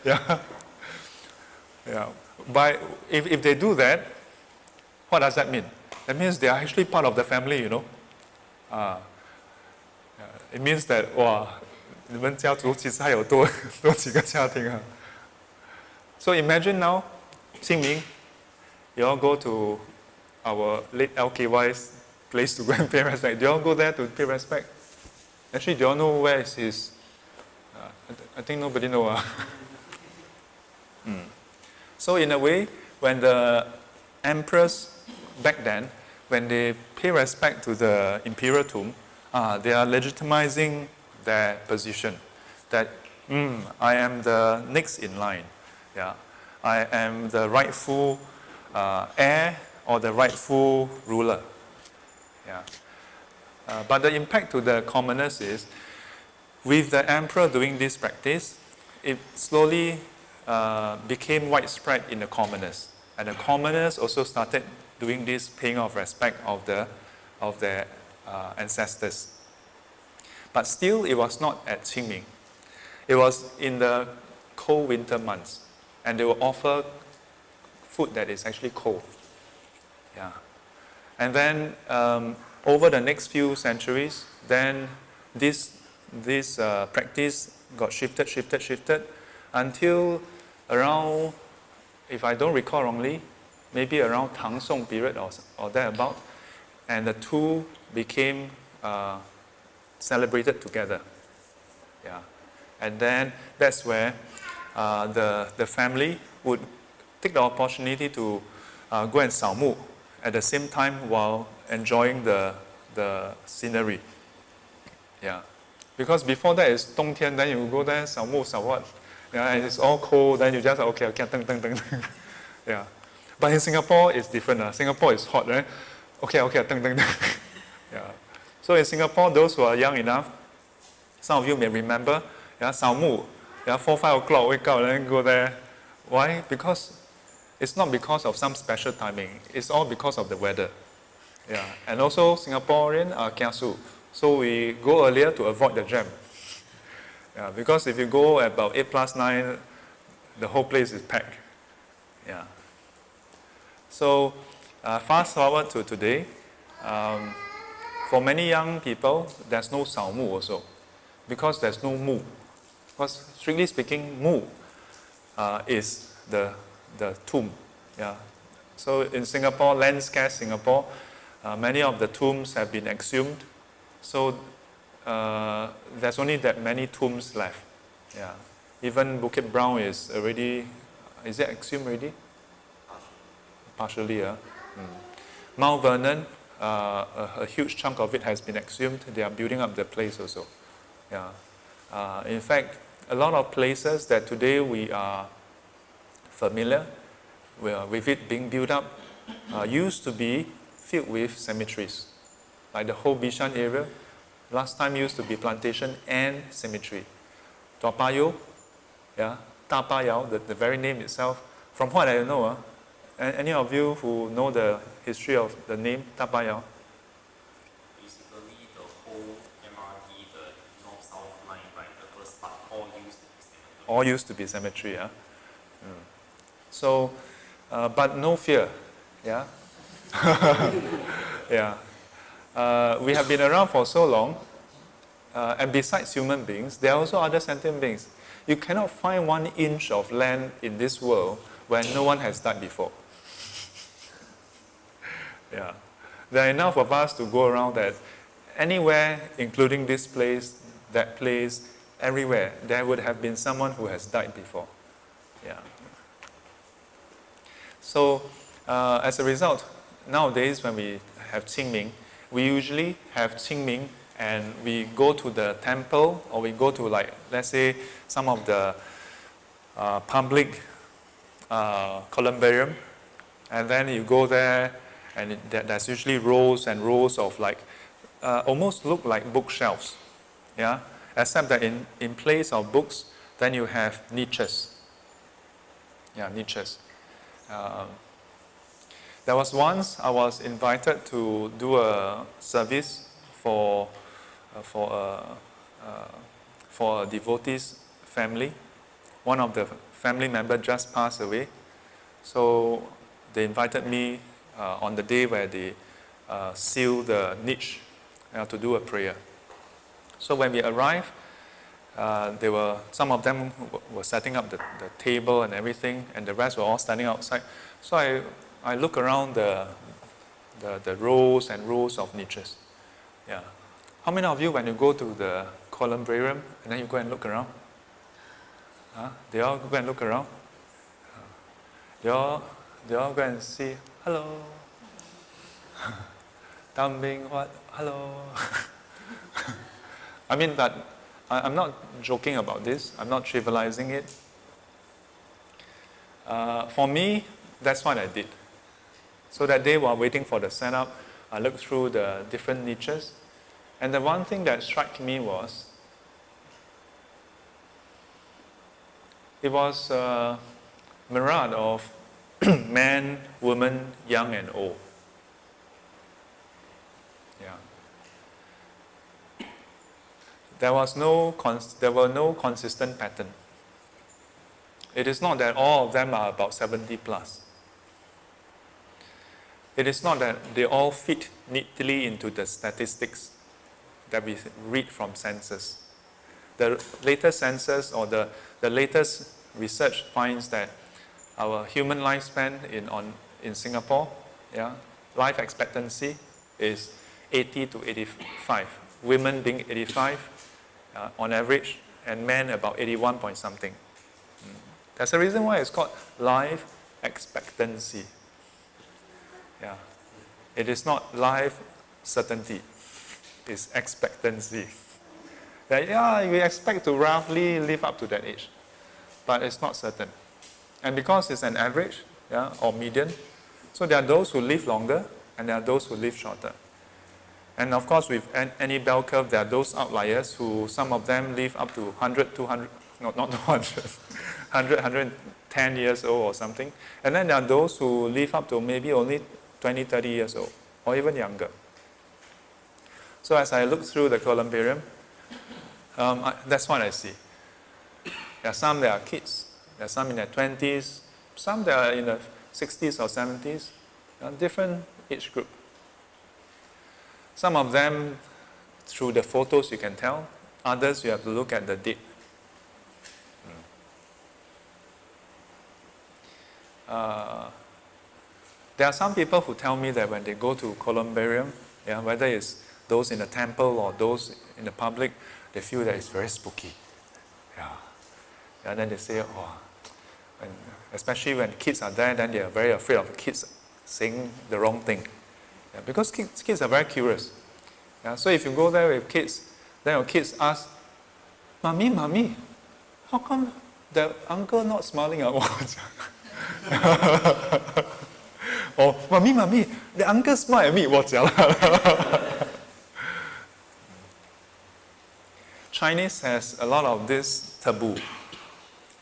Speaker 1: Yeah. Yeah. But if they do that, what does that mean? That means they are actually part of the family, you know. It means that, 哇，你们家族其实还有多几个家庭啊。So imagine now, Qingming, you all go to our late LKY's place to go and pay respect. Do you all go there to pay respect? Actually, do you all know where is his? I think nobody knows. So in a way, when the emperors back then, when they pay respect to the imperial tomb, they are legitimizing their position that I am the next in line. Yeah, I am the rightful heir or the rightful ruler. Yeah. But the impact to the commoners is, with the emperor doing this practice, it slowly became widespread in the commoners. And the commoners also started doing this paying of respect of their ancestors. But still, it was not at Qingming. It was in the cold winter months. And they will offer food that is actually cold. Yeah. And then over the next few centuries, then this practice got shifted until around, if I don't recall wrongly, maybe around Tang Song period or thereabout, and the two became celebrated together. Yeah. And then that's where the family would take the opportunity to go and 扫墓 at the same time while enjoying the scenery. Yeah. Because before that is 冬天, then you go there 扫墓 扫 what? Yeah, and it's all cold, then you just okay, deng. Yeah. But in Singapore it's different. Singapore is hot, right? Okay, deng. Yeah. So in Singapore, those who are young enough, some of you may remember, 扫墓, 4, 5 o'clock wake up and then go there. Why? Because it's not because of some special timing. It's all because of the weather. Yeah. And also Singaporean are kiasu. So we go earlier to avoid the jam. Yeah, because if you go at about 8+9, the whole place is packed. Yeah. So fast forward to today, for many young people, there's no 扫墓 also, because there's no mu. Because strictly speaking, mu is the tomb. Yeah. So in Singapore, land scarce Singapore, many of the tombs have been exhumed. So there's only that many tombs left. Yeah. Even Bukit Brown is already, is it exhumed already? Partially, yeah. Mount Vernon, a huge chunk of it has been exhumed. They are building up the place also. Yeah. In fact, a lot of places that today we are familiar with it being built up used to be filled with cemeteries. Like the whole Bishan area, last time used to be plantation and cemetery. Toa Payoh, yeah, Ta Pa Yao, the very name itself. From what I know, any of you who know the history of the name Ta Pa Yao?
Speaker 4: Basically, the whole MRT, the north-south line, right, the first part, all used to be cemetery.
Speaker 1: All used to be cemetery, yeah. So, but no fear, yeah. Yeah. We have been around for so long, and besides human beings, there are also other sentient beings. You cannot find 1 inch of land in this world where no one has died before. Yeah. There are enough of us to go around that anywhere, including this place, that place, everywhere, there would have been someone who has died before. Yeah. So, as a result, nowadays when we have Qing Ming, we usually have Qing Ming and we go to the temple or we go to, like, let's say, some of the public columbarium, and then you go there and there's usually rows and rows of, like, almost look like bookshelves, yeah? Except that in place of books, then you have niches. Yeah, niches. There was once I was invited to do a service for a devotee's family. One of the family members just passed away, so they invited me on the day where they seal the niche to do a prayer. So when we arrived, some of them were setting up the table and everything, and the rest were all standing outside. So I look around the rows and rows of niches. Yeah. How many of you, when you go to the columbarium and then you go and look around? Huh? They all go and look around? They all go and see, hello. Dumbing, what? Hello. I mean, but I'm not joking about this. I'm not trivializing it. For me, that's what I did. So that day while waiting for the setup, I looked through the different niches. And the one thing that struck me was, it was a myriad of men, women, young and old. Yeah. There were no consistent pattern. It is not that all of them are about 70 plus. It is not that they all fit neatly into the statistics that we read from census. The latest census or the latest research finds that our human lifespan in Singapore, yeah, life expectancy is 80 to 85. Women being 85 on average, and men about 81 point something. That's the reason why it's called life expectancy. Yeah. It is not life certainty. It's expectancy. That, yeah, we expect to roughly live up to that age. But it's not certain. And because it's an average, yeah, or median, so there are those who live longer and there are those who live shorter. And of course, with any bell curve, there are those outliers who, some of them live up to 100, 200, no, not 200, 100, 110 years old or something. And then there are those who live up to maybe only 20, 30 years old, or even younger. So as I look through the columbarium, that's what I see. There are some that are kids, there are some in their 20s, some that are in the 60s or 70s, different age group. Some of them, through the photos you can tell, others you have to look at the date. There are some people who tell me that when they go to columbarium, yeah, whether it's those in the temple or those in the public, they feel that it's very spooky. Yeah. And then they say, oh, and especially when kids are there, then they are very afraid of kids saying the wrong thing. Yeah, because kids are very curious. Yeah, so if you go there with kids, then your kids ask, Mommy, how come the uncle not smiling at us? Or, Mommy, the uncle smile at me. Chinese has a lot of this taboo.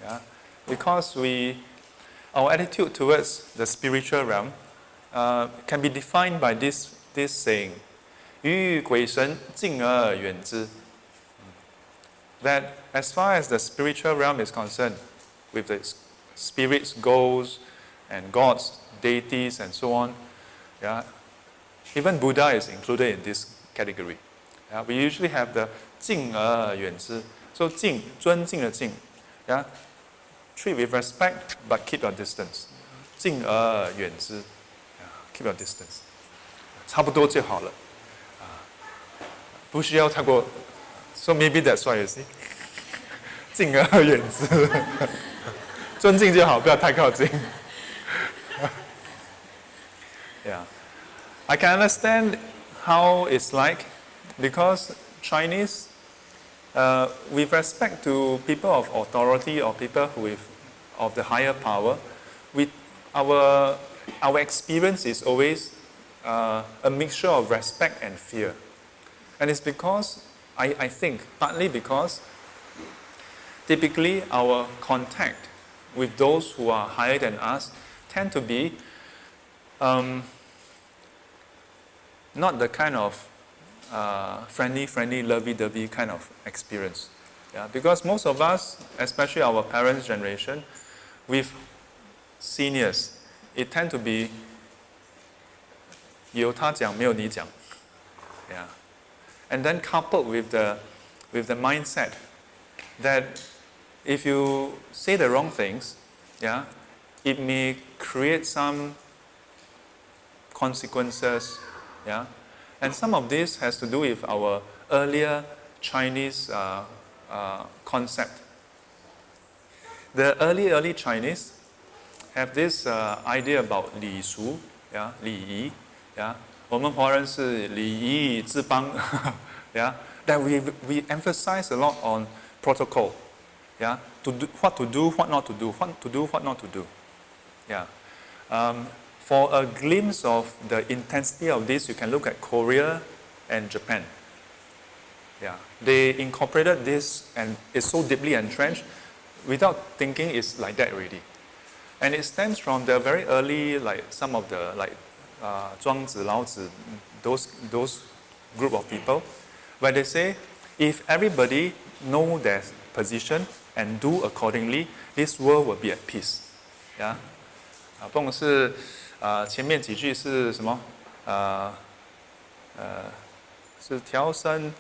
Speaker 1: Yeah? Because our attitude towards the spiritual realm can be defined by this saying, 与鬼神敬而远之. That as far as the spiritual realm is concerned, with the spirits, ghosts, and gods, deities, and so on, yeah, even Buddha is included in this category. Yeah, we usually have the 敬而远之. So 敬, 尊敬的敬, yeah, treat with respect, but keep your distance. 敬而远之, yeah, keep your distance. 差不多就好了。不需要太过 So maybe that's why you see. 敬而远之，尊敬就好，不要太靠近。Yeah, I can understand how it's like because Chinese, with respect to people of authority or people of the higher power, our experience is always a mixture of respect and fear. And it's because, I think, partly because typically our contact with those who are higher than us tend to be not the kind of friendly, lovey-dovey kind of experience. Yeah? Because most of us, especially our parents' generation, with seniors, it tend to be 有他讲没有你讲. Yeah. And then coupled with the mindset that if you say the wrong things, yeah, it may create some consequences, yeah. And some of this has to do with our earlier Chinese concept. The early Chinese have this idea about 礼俗, yeah, 礼仪, yeah. 我们华人是礼仪之邦 yeah, that we emphasize a lot on protocol, yeah, what to do, what not to do, what to do, what not to do, yeah. For a glimpse of the intensity of this, you can look at Korea and Japan. Yeah, they incorporated this, and it's so deeply entrenched. Without thinking, it's like that already, and it stems from the very early, like some of the Zhuangzi, Laozi, those group of people, where they say, if everybody know their position and do accordingly, this world will be at peace. Yeah. 不管是前面几句是什么？是调身、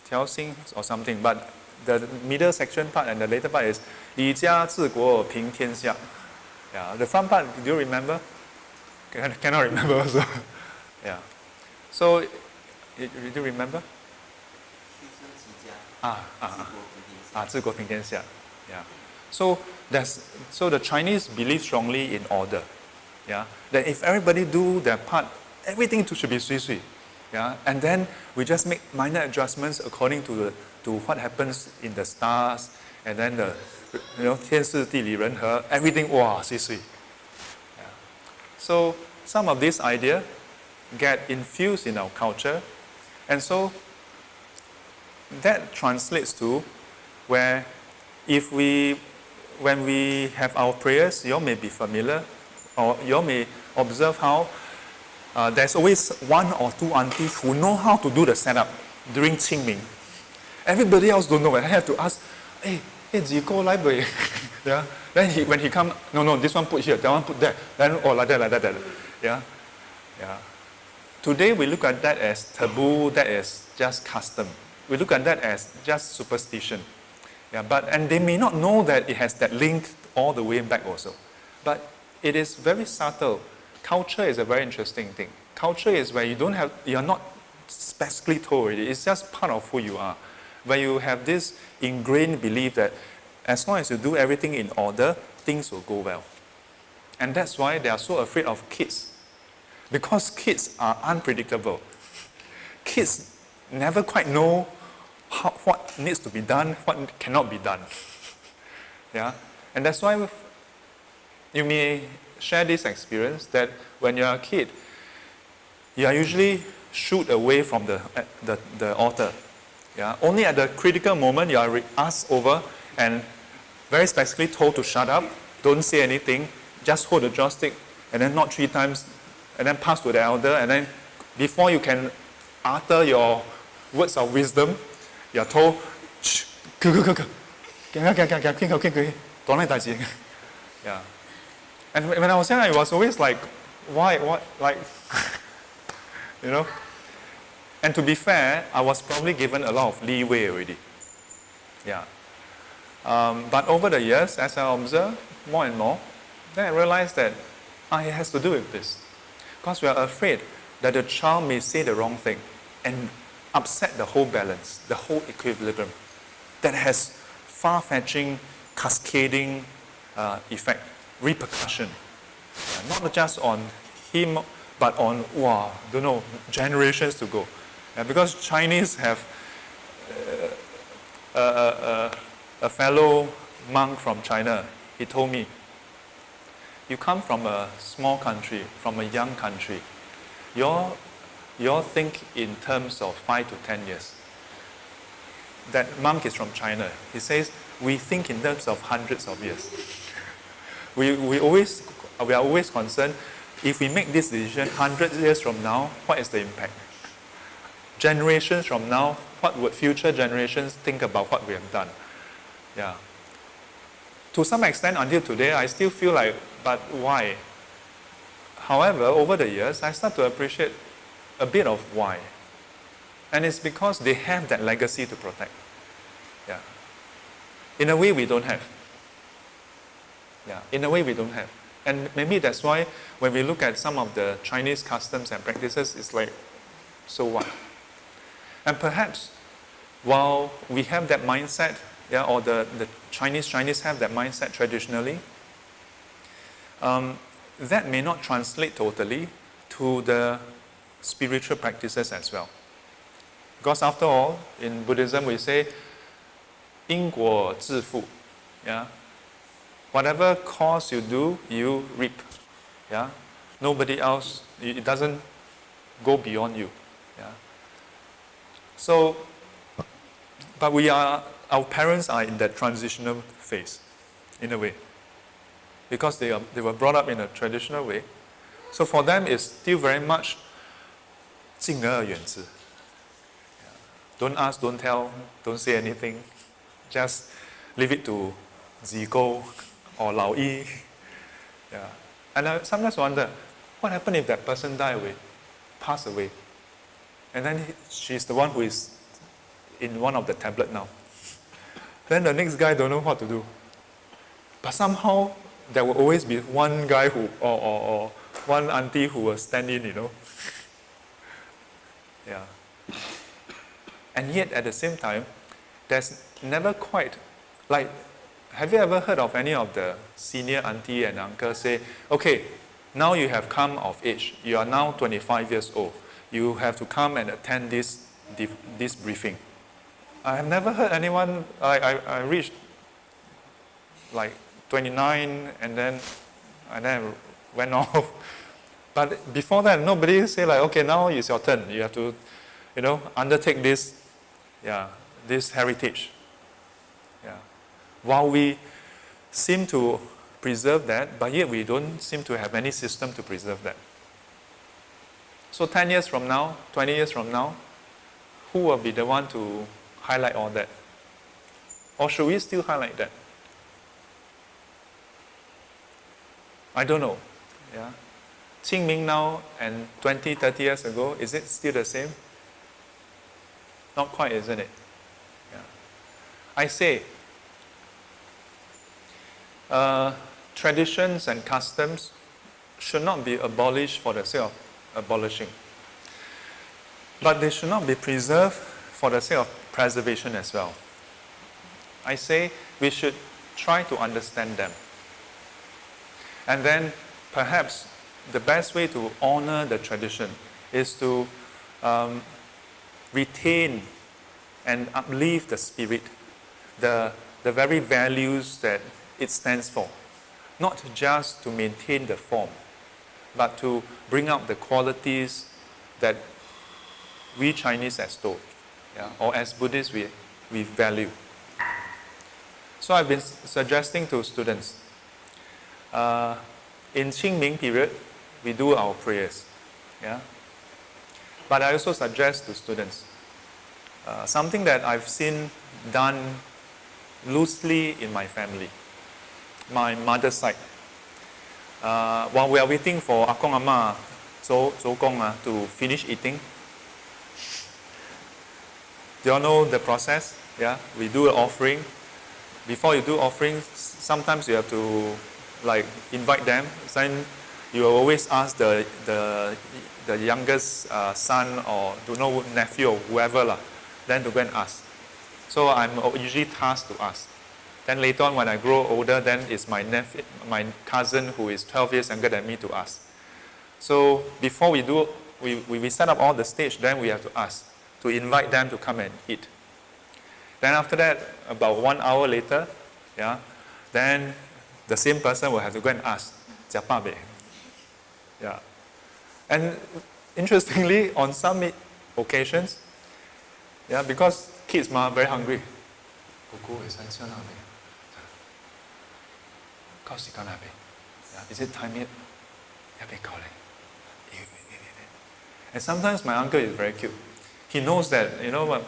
Speaker 1: 调心 or something, but the middle section part and the later part is 以家治国平天下. Yeah, the front part, do you remember? Cannot remember also. Yeah. So, you do remember? 治国平天下. Yeah. So the Chinese believe strongly in order. Yeah. That if everybody do their part, everything should be sui. Yeah. And then we just make minor adjustments according to what happens in the stars, and then the 天时地利人和 everything 哇sui. Yeah. So some of this idea get infused in our culture, and so that translates to where when we have our prayers, you all may be familiar, or you all may observe how there's always one or two aunties who know how to do the setup during Qing Ming. Everybody else don't know. I have to ask, hey, Jiko library. Yeah. Then when he come, no, this one put here, that one put there. Then like that. Yeah. Yeah. Today we look at that as taboo, that is just custom. We look at that as just superstition. Yeah, and they may not know that it has that link all the way back also. But it is very subtle. Culture is a very interesting thing. Culture is where you're not specifically told already. It's just part of who you are. Where you have this ingrained belief that as long as you do everything in order, things will go well. And that's why they are so afraid of kids. Because kids are unpredictable. Kids never quite know what needs to be done, what cannot be done. Yeah? And that's why you may share this experience that when you're a kid, you are usually shooed away from the altar. Yeah? Only at the critical moment you are asked over and very specifically told to shut up, don't say anything, just hold the joystick and then nod 3 times and then pass to the elder, and then before you can utter your words of wisdom, you are told, shh, go. Yeah. And when I was young, I was always like, why, what, like, you know? And to be fair, I was probably given a lot of leeway already. Yeah. But over the years, as I observe more and more, then I realized that it has to do with this. Because we are afraid that the child may say the wrong thing and upset the whole balance, the whole equilibrium. That has far-fetching, cascading effect, repercussion. Not just on him, but on, generations to go. Because Chinese have a fellow monk from China, he told me, you come from a small country, from a young country. You all think in terms of 5 to 10 years. That monk is from China. He says, we think in terms of hundreds of years. We are always concerned, if we make this decision 100 years from now, what is the impact? Generations from now, what would future generations think about what we have done? Yeah. To some extent, until today, I still feel like, but why? However, over the years, I start to appreciate a bit of why. And it's because they have that legacy to protect. Yeah. In a way, we don't have. Yeah. In a way, we don't have. And maybe that's why when we look at some of the Chinese customs and practices, it's like, so what? And perhaps while we have that mindset, or the Chinese have that mindset traditionally, that may not translate totally to the spiritual practices as well. Because after all, in Buddhism we say, 因果自负. Yeah? Whatever cause you do, you reap. Yeah? Nobody else, it doesn't go beyond you. Yeah? So, but our parents are in that transitional phase, in a way. Because they were brought up in a traditional way. So for them, it's still very much 敬而远之. Don't ask, don't tell, don't say anything. Just leave it to 自公 or 老一. Yeah. And I sometimes wonder, what happened if that person pass away? And then she's the one who is in one of the tablet now. Then the next guy don't know what to do. But somehow there will always be one guy or one auntie who will stand in, Yeah. And yet at the same time, there's never quite, like, have you ever heard of any of the senior auntie and uncle say, okay, now you have come of age, you are now 25 years old, you have to come and attend this briefing. I have never heard anyone, I reached like 29 and then went off. But before that, nobody say like, okay, now it's your turn. You have to, undertake this heritage. Yeah. While we seem to preserve that, but yet we don't seem to have any system to preserve that. So 10 years from now, 20 years from now, who will be the one to highlight all that? Or should we still highlight that? I don't know. Yeah. Qing Ming now and 20, 30 years ago, is it still the same? Not quite, isn't it? Yeah. I say, traditions and customs should not be abolished for the sake of abolishing. But they should not be preserved for the sake of preservation as well. I say we should try to understand them. And then perhaps the best way to honor the tradition is to retain and uplift the spirit, the very values that it stands for. Not just to maintain the form, but to bring out the qualities that we Chinese extol, or as Buddhists we value. So I've been suggesting to students, in Qing Ming period, we do our prayers. But I also suggest to students, something that I've seen done loosely in my family, my mother's side. While we are waiting for Akong Ama, to finish eating, do you all know the process? We do an offering. Before you do offerings, sometimes you have to invite them. Then you will always ask the youngest son or nephew or whoever then to go and ask. So I'm usually tasked to ask. Then later on when I grow older, then it's my nephew, my cousin who is 12 years younger than me to ask. So before we set up all the stage, then we have to ask, to invite them to come and eat. Then after that, about 1 hour later, then the same person will have to go and ask, "Jiapa be?" And interestingly, on some occasions, because kids are very hungry. Is it time yet? And sometimes my uncle is very cute. He knows that,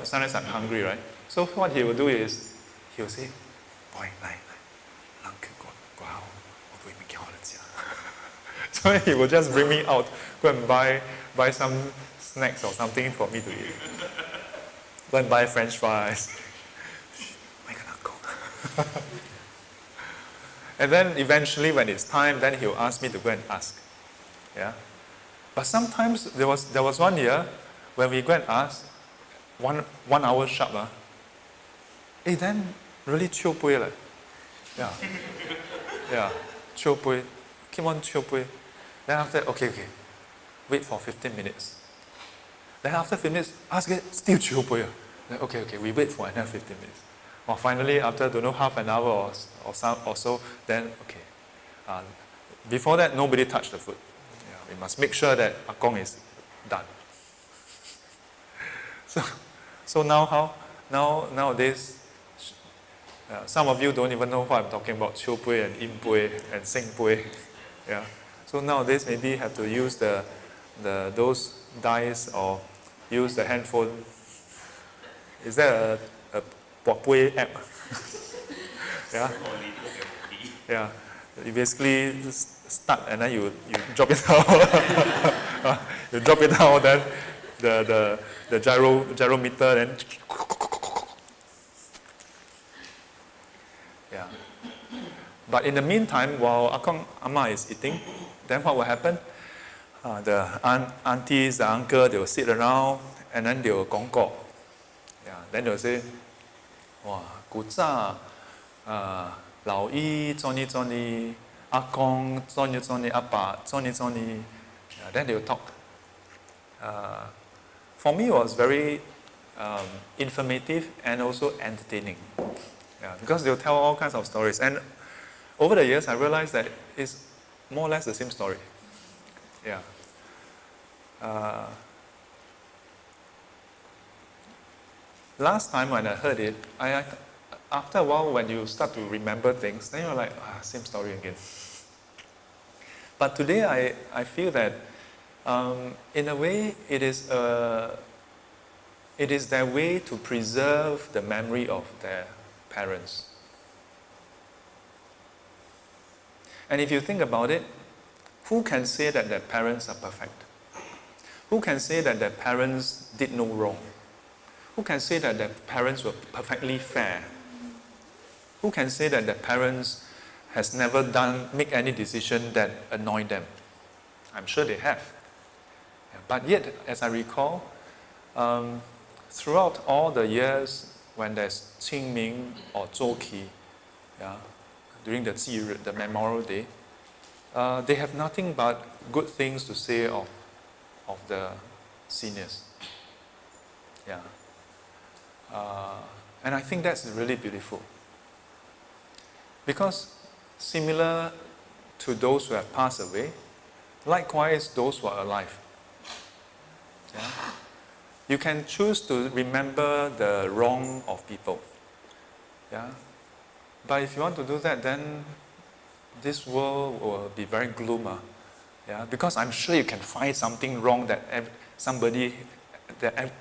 Speaker 1: sometimes I'm hungry, right? So what he will do is, he will say, "Boy, so he will just bring me out, go and buy some snacks or something for me to eat. Go and buy French fries. And then eventually when it's time, then he'll ask me to go and ask. But sometimes there was 1 year when we go and ask, one hour sharp, then really chill pui leh. Chill pui. Keep on chill pui. Then after that, okay, wait for 15 minutes. Then after 15 minutes, ask it, still chill pui. Then okay, we wait for another 15 minutes. Or finally, after half an hour or so, then okay. Before that, nobody touched the food. We must make sure that Akong is done. So now how? Nowadays, some of you don't even know what I'm talking about, Chiu Pui and In Pui and Sing Pui. So nowadays maybe have to use those dice or use the handphone. Is there a Pui app? You basically start and then you drop it out. You drop it out, then the gyrometer then. But in the meantime, while Akong Ama is eating, then what will happen? The aunties, the uncle, they will sit around and then they will gong go. Then they will say, "Wow, 古早老姨做你，阿公做你，阿爸做你。" Then they will talk. For me, it was very informative and also entertaining. Because they will tell all kinds of stories. And over the years, I realized that it's more or less the same story. Last time when I heard it, after a while when you start to remember things, then you're like, same story again. But today I feel that in a way it is their way to preserve the memory of their parents. And if you think about it, who can say that their parents are perfect? Who can say that their parents did no wrong? Who can say that their parents were perfectly fair? Who can say that their parents has never make any decision that annoyed them? I'm sure they have. But yet, as I recall, throughout all the years when there's Qing Ming or Zhou Qi, during the 忌日, the Memorial Day, they have nothing but good things to say of the seniors. Yeah. And I think that's really beautiful. Because similar to those who have passed away, likewise those who are alive. Yeah? You can choose to remember the wrong of people. Yeah? But if you want to do that, then this world will be very gloom. Yeah? Because I'm sure you can find something wrong that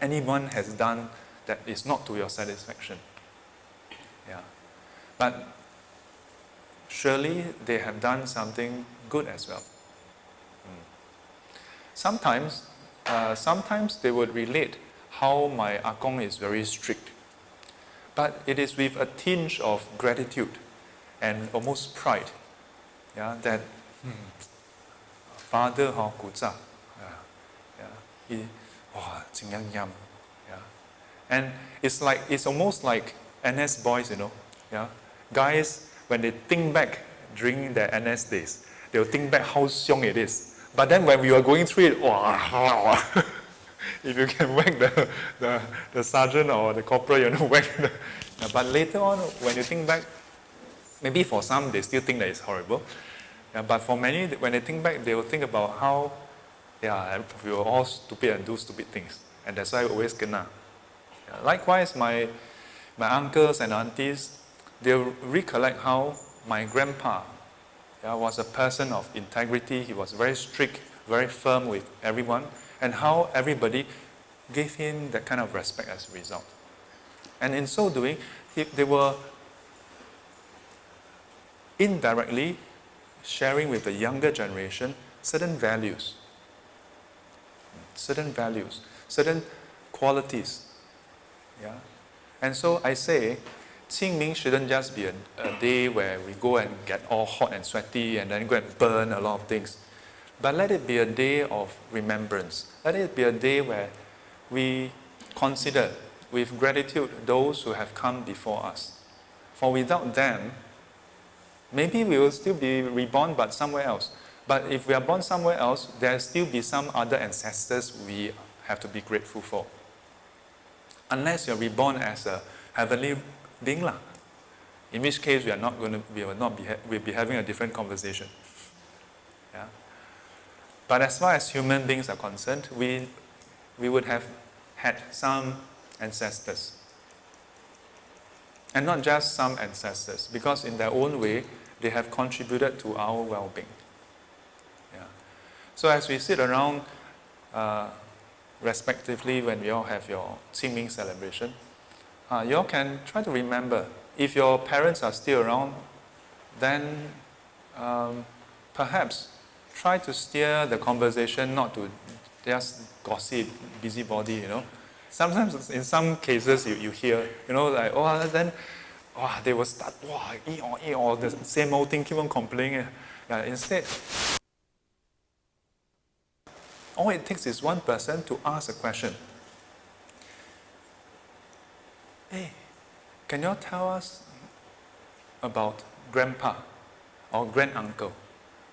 Speaker 1: anyone has done that is not to your satisfaction. Yeah. But surely they have done something good as well. Sometimes they would relate how my Akong is very strict. But it is with a tinge of gratitude and almost pride. Yeah, that Father ho ku za. He jing yang yam. Yeah. And it's almost like NS boys, Yeah. Guys, when they think back during their NS days, they'll think back how xiong it is. But then when we were going through it, if you can whack the sergeant or the corporal, whack the... But later on, when you think back, maybe for some, they still think that it's horrible. Yeah, but for many, when they think back, they will think about how, we were all stupid and do stupid things. And that's why I always kena. Yeah, likewise, my uncles and aunties, they'll recollect how my grandpa was a person of integrity. He was very strict, very firm with everyone, and how everybody gave him that kind of respect as a result. And in so doing, they were indirectly sharing with the younger generation certain values, certain qualities. Yeah? And so I say, Qing Ming shouldn't just be a day where we go and get all hot and sweaty and then go and burn a lot of things. But let it be a day of remembrance. Let it be a day where we consider with gratitude those who have come before us. For without them, maybe we will still be reborn but somewhere else. But if we are born somewhere else, there will still be some other ancestors we have to be grateful for. Unless you're reborn as a heavenly being, in which case we'll be having a different conversation. Yeah? But as far as human beings are concerned, we would have had some ancestors. And not just some ancestors, because in their own way, they have contributed to our well-being. Yeah. So as we sit around, respectively, when we all have your Qing Ming celebration, you all can try to remember. If your parents are still around, then perhaps try to steer the conversation not to just gossip, busybody, Sometimes, in some cases, you hear, they will start, the same old thing, keep on complaining. Yeah, instead, all it takes is one person to ask a question. Hey, can you tell us about grandpa or granduncle?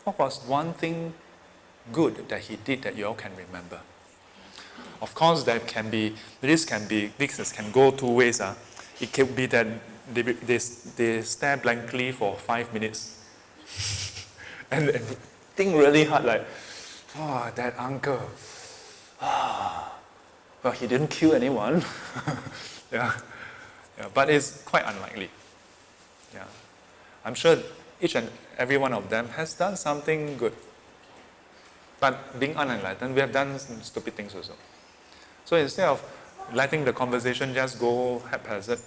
Speaker 1: What was one thing good that he did that you all can remember? Of course, this can go two ways. It could be that they stare blankly for 5 minutes and think really hard, like, that uncle, well, he didn't kill anyone. Yeah, but it's quite unlikely. Yeah, I'm sure each and every one of them has done something good. But being unenlightened, we have done some stupid things also. So instead of letting the conversation just go haphazard,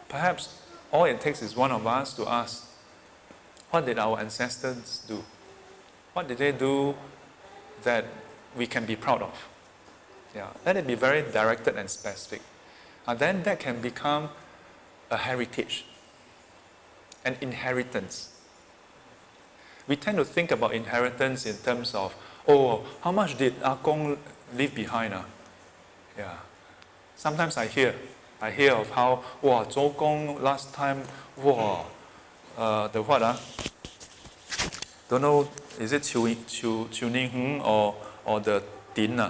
Speaker 1: perhaps all it takes is one of us to ask, what did our ancestors do? What did they do that we can be proud of? Yeah, let it be very directed and specific. And then that can become a heritage, an inheritance. We tend to think about inheritance in terms of, how much did Akong leave behind? Yeah. Sometimes I hear of how, Zhou Gong last time, the what don't know, is it Ning or the Din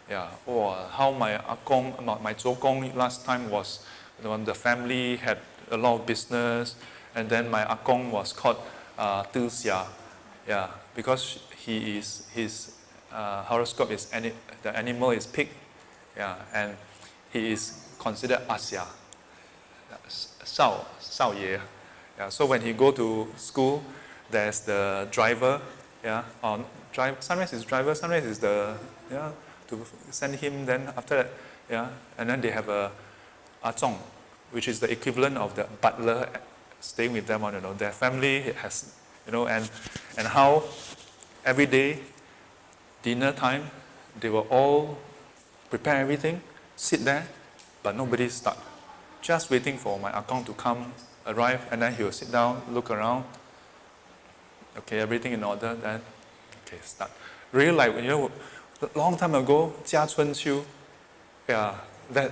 Speaker 1: yeah, or how my Akong, my Zokong last time was, when the family had a lot of business, and then my Akong was called Tu Xia, yeah, because his horoscope is, the animal is pig, yeah, and he is considered Asya, Shao Ye. Yeah, so when he go to school, there's the driver, yeah, sometimes it's driver, sometimes it's the, yeah, to send him, then after that, yeah, and then they have a Zong, which is the equivalent of the butler staying with them on, their family has, and how every day, dinner time, they will all prepare everything, sit there, but nobody start. Just waiting for my Akong to arrive, and then he will sit down, look around. Okay, everything in order, then, okay, start. Really like, long time ago, Jia Chun Qiu, yeah, that,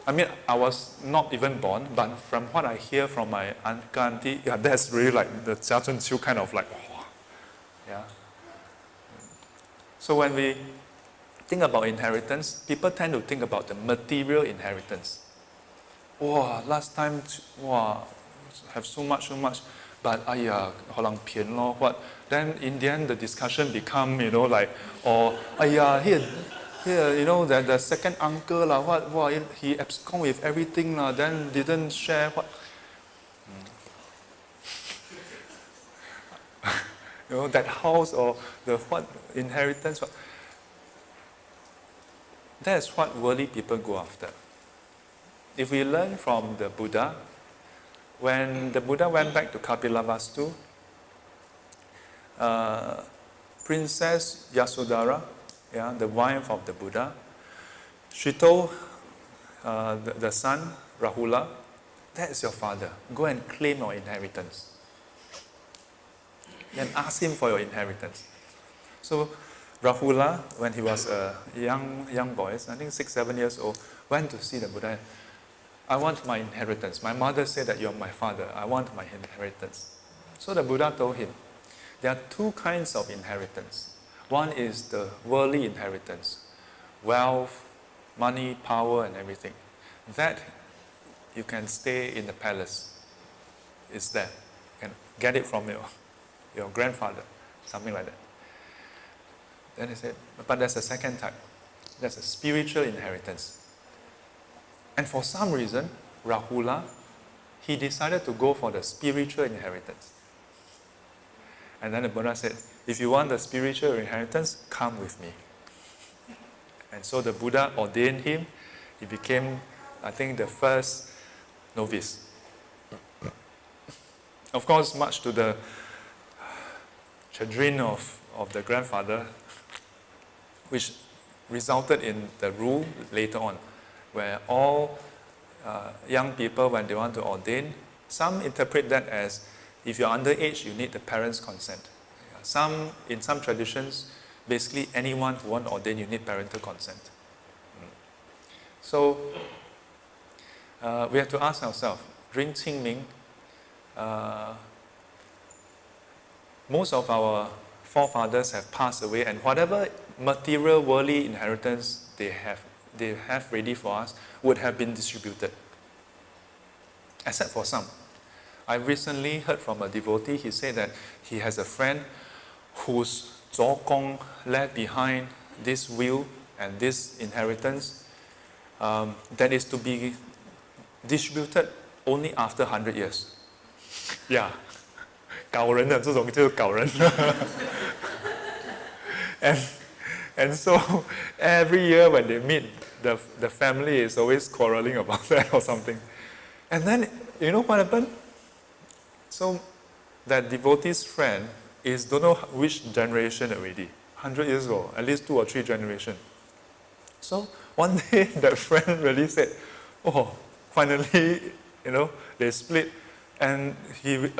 Speaker 1: I mean, I was not even born, but from what I hear from my uncle, auntie, yeah, that's really like the Jia Chun Qiu kind of like, oh, yeah. So when we think about inheritance, people tend to think about the material inheritance. Wow, last time, wow, have so much, but holang pian lo, what? Then in the end, the discussion become, like, or here, the second uncle lah, what, he abscond with everything lah, then didn't share what. That house or the what inheritance. What. That's what worldly people go after. If we learn from the Buddha, when the Buddha went back to Kapilavastu, Princess Yasodhara, yeah, the wife of the Buddha, she told the son, Rahula, that's your father. Go and claim your inheritance. Then ask him for your inheritance. So Rahula, when he was a young boy, I think 6-7 years old, went to see the Buddha. I want my inheritance. My mother said that you're my father. I want my inheritance. So the Buddha told him, there are two kinds of inheritance. One is the worldly inheritance, wealth, money, power, and everything. That you can stay in the palace. It's there. You can get it from your grandfather, something like that. Then he said, but there's a second type. There's a spiritual inheritance. And for some reason, Rahula, he decided to go for the spiritual inheritance. And then the Buddha said, if you want the spiritual inheritance, come with me. And so the Buddha ordained him. He became, I think, the first novice. Of course, much to the chagrin of the grandfather, which resulted in the rule later on, where all young people, when they want to ordain, some interpret that as, if you're underage, you need the parents' consent. In some traditions, basically anyone who wants to ordain, you need parental consent. So we have to ask ourselves, during Qing Ming, most of our forefathers have passed away, and whatever material worldly inheritance they have ready for us would have been distributed, except for some. I recently heard from a devotee. He said that he has a friend whose Zokong left behind this will and this inheritance that is to be distributed only after 100 years. Yeah. 搞人的这种就是搞人 and so every year when they meet, the family is always quarreling about that or something. And then, you know what happened? So that devotee's friend is don't know which generation already, 100 years old, at least 2 or 3 generations. So one day that friend really said, oh, finally, they split, and he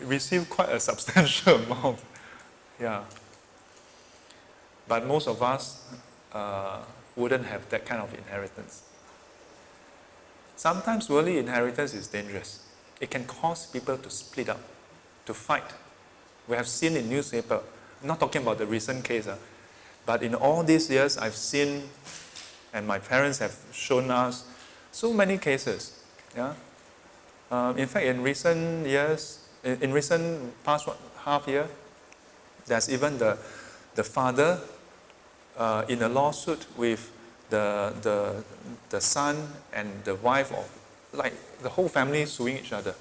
Speaker 1: received quite a substantial amount. Yeah. But most of us wouldn't have that kind of inheritance. Sometimes worldly inheritance is dangerous. It can cause people to split up. to fight. We have seen in newspaper, I'm not talking about the recent case, but in all these years I've seen, and my parents have shown us, so many cases. Yeah? In fact, in recent years, in recent past half year, there's even the father in a lawsuit with the son and the wife, of like the whole family suing each other,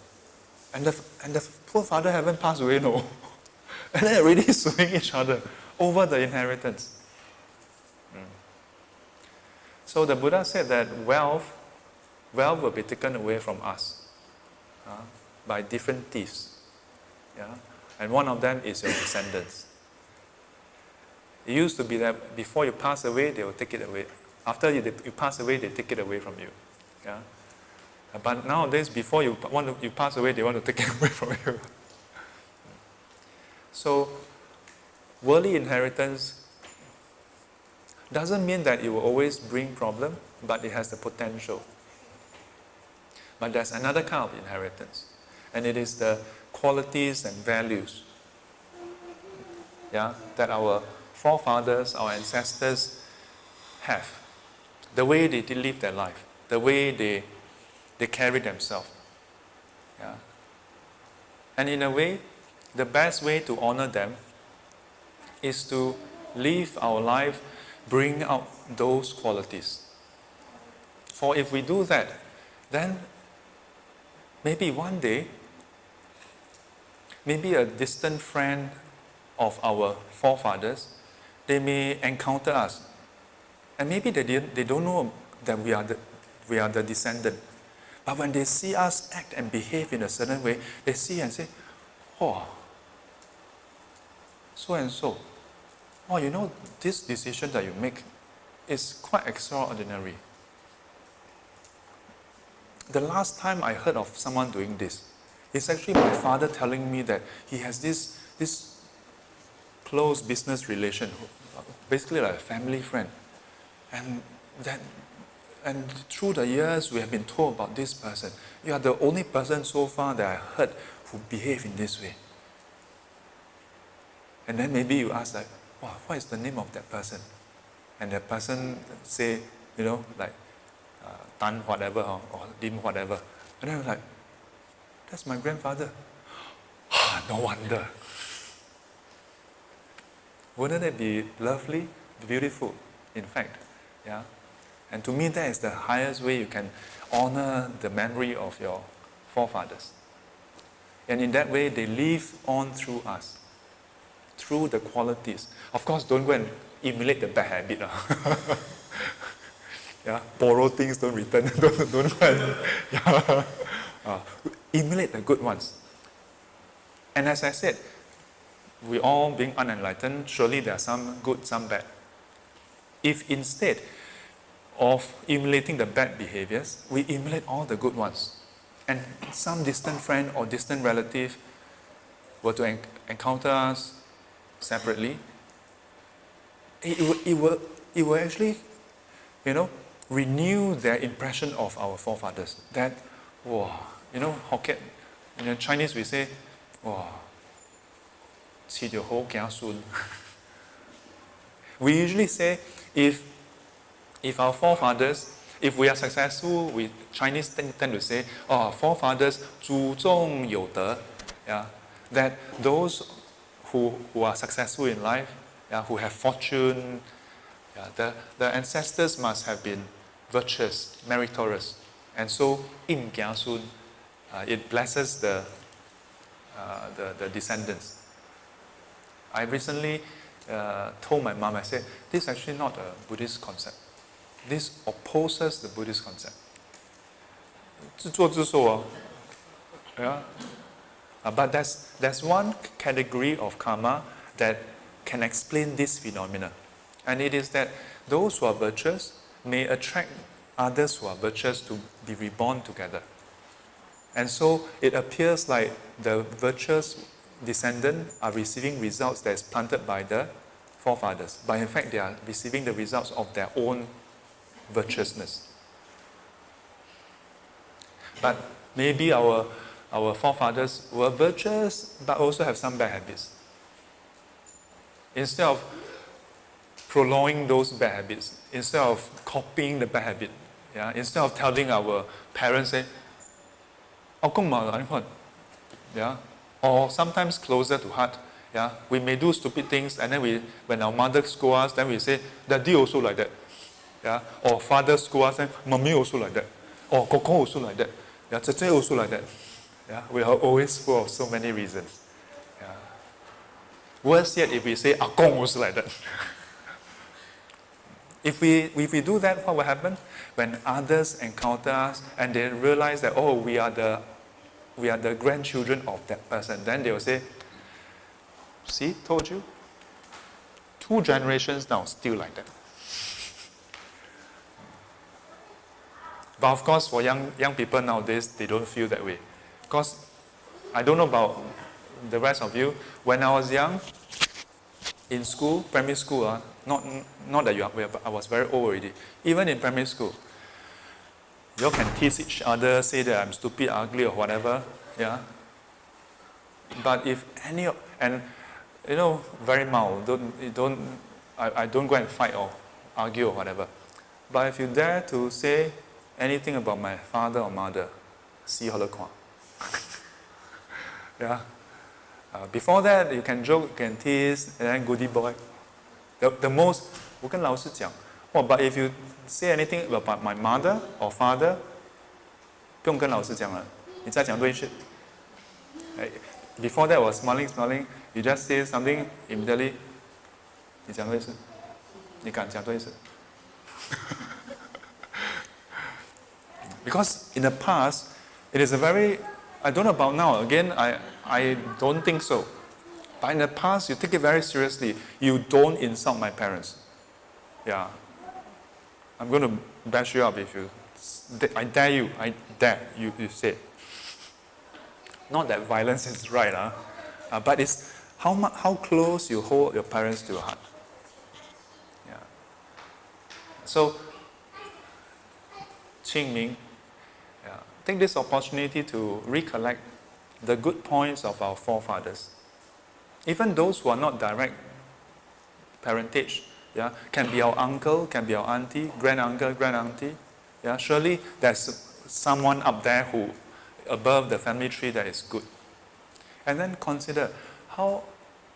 Speaker 1: and the poor father haven't passed away, no, and they're already suing each other over the inheritance. So the Buddha said that wealth will be taken away from us by different thieves. Yeah? And one of them is your descendants. It used to be that before you pass away, they will take it away. After you pass away, they take it away from you. Yeah? But nowadays, before you pass away, they want to take it away from you. So, worldly inheritance doesn't mean that it will always bring problem, but it has the potential. But there's another kind of inheritance, and it is the qualities and values, yeah, that our forefathers, our ancestors have. The way they live their life, the way they carry themselves. Yeah. And in a way, the best way to honor them is to live our life, bring out those qualities. For if we do that, then maybe one day, maybe a distant friend of our forefathers, they may encounter us. And maybe they don't know that we are the descendant. But when they see us act and behave in a certain way, they see and say, oh, so and so. Oh, you know, this decision that you make is quite extraordinary. The last time I heard of someone doing this, it's actually my father telling me that he has this close business relation, basically like a family friend. And through the years, we have been told about this person. You are the only person so far that I heard who behave in this way. And then maybe you ask like, wow, what is the name of that person? And that person say, you know, like Tan whatever or Lim whatever. And then I'm like, that's my grandfather. No wonder. Wouldn't it be lovely, beautiful, in fact? Yeah. And to me, that is the highest way you can honor the memory of your forefathers. And in that way, they live on through us, through the qualities. Of course, don't go and emulate the bad habit. Yeah, borrow things, don't return. don't go and emulate the good ones. And as I said, we all being unenlightened, surely there are some good, some bad. If instead of emulating the bad behaviors, we emulate all the good ones, and some distant friend or distant relative were to encounter us separately, it will actually, you know, renew their impression of our forefathers. That, wow, you know, Hokkien, in Chinese we say, wow, 似條好假孫. We usually say, if our forefathers, if we are successful, we Chinese tend to say, oh, forefathers 祖宗有德, yeah, that those who are successful in life, yeah, who have fortune, yeah, the ancestors must have been virtuous, meritorious, and so in gia sun, it blesses the descendants. I recently told my mom, I said, this is actually not a Buddhist concept. This opposes the Buddhist concept. 自作自受, yeah. But there's one category of karma that can explain this phenomena. And it is that those who are virtuous may attract others who are virtuous to be reborn together. And so it appears like the virtuous descendants are receiving results that is planted by the forefathers. But in fact, they are receiving the results of their own virtuousness. But maybe our our forefathers were virtuous, but also have some bad habits. Instead of prolonging those bad habits, instead of copying the bad habit, yeah, instead of telling our parents, say, yeah, or sometimes closer to heart, yeah, we may do stupid things, and then when our mother scold us, then we say, Daddy also like that, yeah, or father scold us, then Mommy also like that, or Koko also like that, yeah, Tete also like that, yeah, we are always full of so many reasons. Yeah. Worse yet, if we say Akong also like that. If we do that, what will happen? When others encounter us and they realize that, oh, we are the grandchildren of that person, then they will say, see, told you. 2 generations now, still like that. But of course, for young people nowadays, they don't feel that way. Because I don't know about the rest of you. When I was young, in school, primary school, not that you are aware, but I was very old already. Even in primary school, you all can tease each other, say that I'm stupid, ugly, or whatever, yeah. But if and you know, very mild, I don't go and fight or argue or whatever. But if you dare to say anything about my father or mother, see how the yeah. Before that, you can joke, you can tease, and then goody boy. The most, 我跟老师讲, but if you say anything about my mother or father, 不用跟老师讲了，你再讲多一次。Before that was smiling, you just say something immediately, 你讲多一次，你敢讲多一次。Because in the past, it is a very, I don't know about now, again, I don't think so. But in the past, you take it very seriously. You don't insult my parents. Yeah. I'm going to bash you up if you, I dare you say. Not that violence is right, but it's how close you hold your parents to your heart. Yeah. So, Qing Ming, take this opportunity to recollect the good points of our forefathers. Even those who are not direct parentage, yeah, can be our uncle, can be our auntie, granduncle, grandauntie. Yeah, surely there's someone up there who, above the family tree, that is good. And then consider how,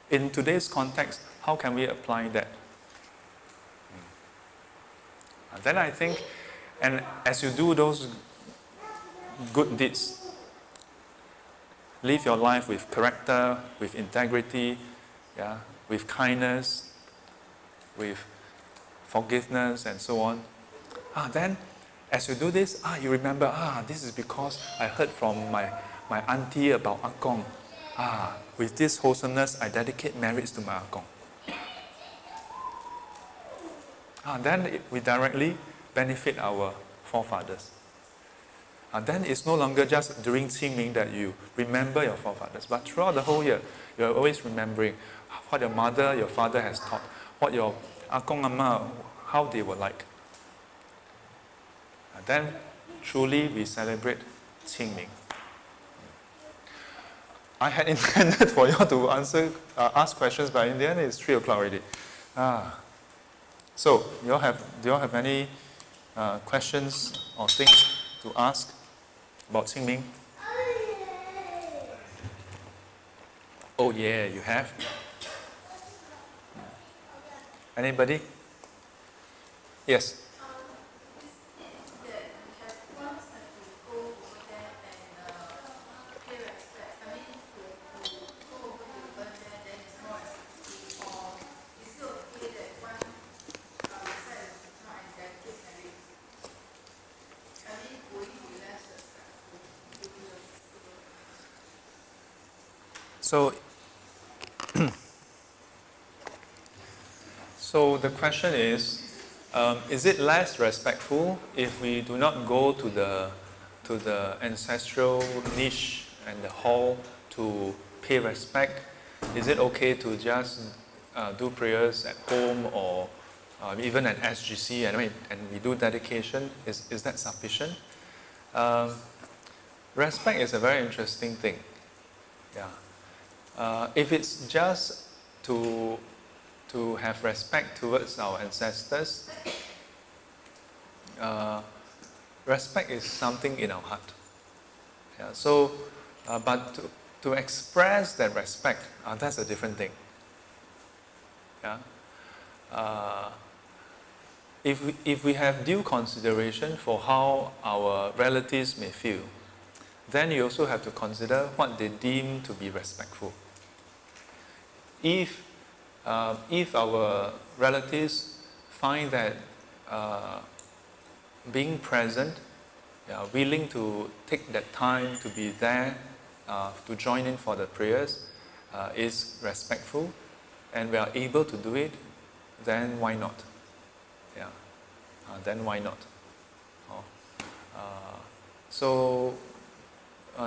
Speaker 1: in today's context, how can we apply that? And then I think, and as you do those good deeds, live your life with character, with integrity, yeah, with kindness, with forgiveness, and so on. Then, as you do this, you remember, this is because I heard from my auntie about Akong. With this wholesomeness, I dedicate merits to my Akong. Then we directly benefit our forefathers. Then it's no longer just during Qing Ming that you remember your forefathers, but throughout the whole year, you're always remembering what your mother, your father has taught, what your Akong Amma, how they were like. Then truly we celebrate Qing Ming. I had intended for you all to ask questions, but in the end it's 3 o'clock already. So, do you all have any questions or things to ask about Qing Ming? Oh yeah, you have? Anybody? Yes? So the question is it less respectful if we do not go to the ancestral niche and the hall to pay respect? Is it okay to just do prayers at home or even at SGC and we do dedication? Is that sufficient? Respect is a very interesting thing. Yeah. If it's just to have respect towards our ancestors, respect is something in our heart. Yeah. So, but to express that respect, that's a different thing. Yeah. If we have due consideration for how our relatives may feel, then you also have to consider what they deem to be respectful. If our relatives find that being present, willing to take that time to be there, to join in for the prayers, is respectful, and we are able to do it, then why not? Yeah, then why not? So,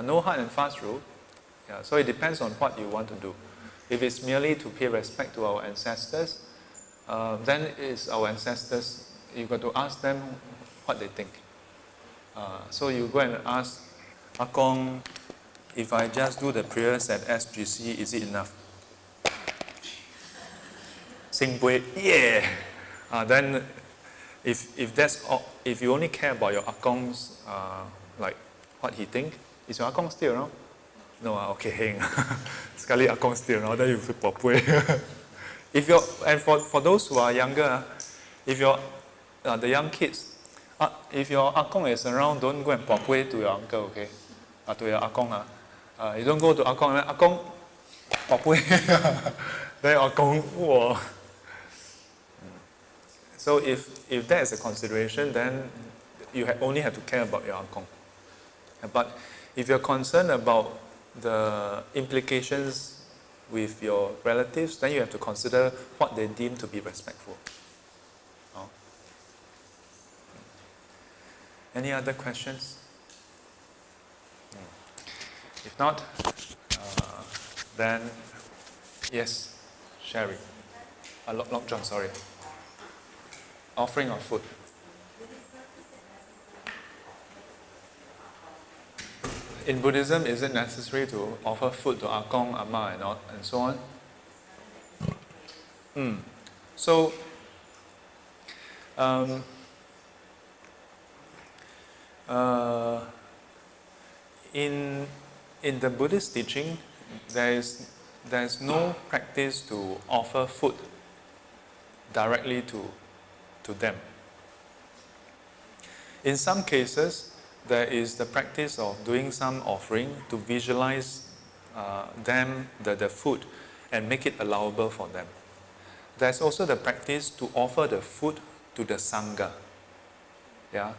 Speaker 1: no hard and fast rule. Yeah, so it depends on what you want to do. If it's merely to pay respect to our ancestors, then it's our ancestors. You've got to ask them what they think. So you go and ask Akong, if I just do the prayers at SGC, is it enough? Sing Bui, yeah. Then, if that's all, if you only care about your Akong's like what he think, is your Akong still around? No, okay, hang. Sekali Akong still around, then you feel Bui. If you're, and for those who are younger, if you're the young kids, if your Akong is around, don't go and Bui to your uncle, okay? To your Akong. You don't go to Akong, Akong Bui. Then Akong, whoa. So if that is a consideration, then you only have to care about your Akong. But if you're concerned about the implications with your relatives, then you have to consider what they deem to be respectful. Any other questions? If not, then yes, Sherry. Lock John, sorry. Offering of food. In Buddhism, is it necessary to offer food to Akong, Ama, and so on? So, in the Buddhist teaching, there is no practice to offer food directly to them. In some cases, there is the practice of doing some offering to visualize them, the food, and make it allowable for them. There's also the practice to offer the food to the Sangha. Yeah?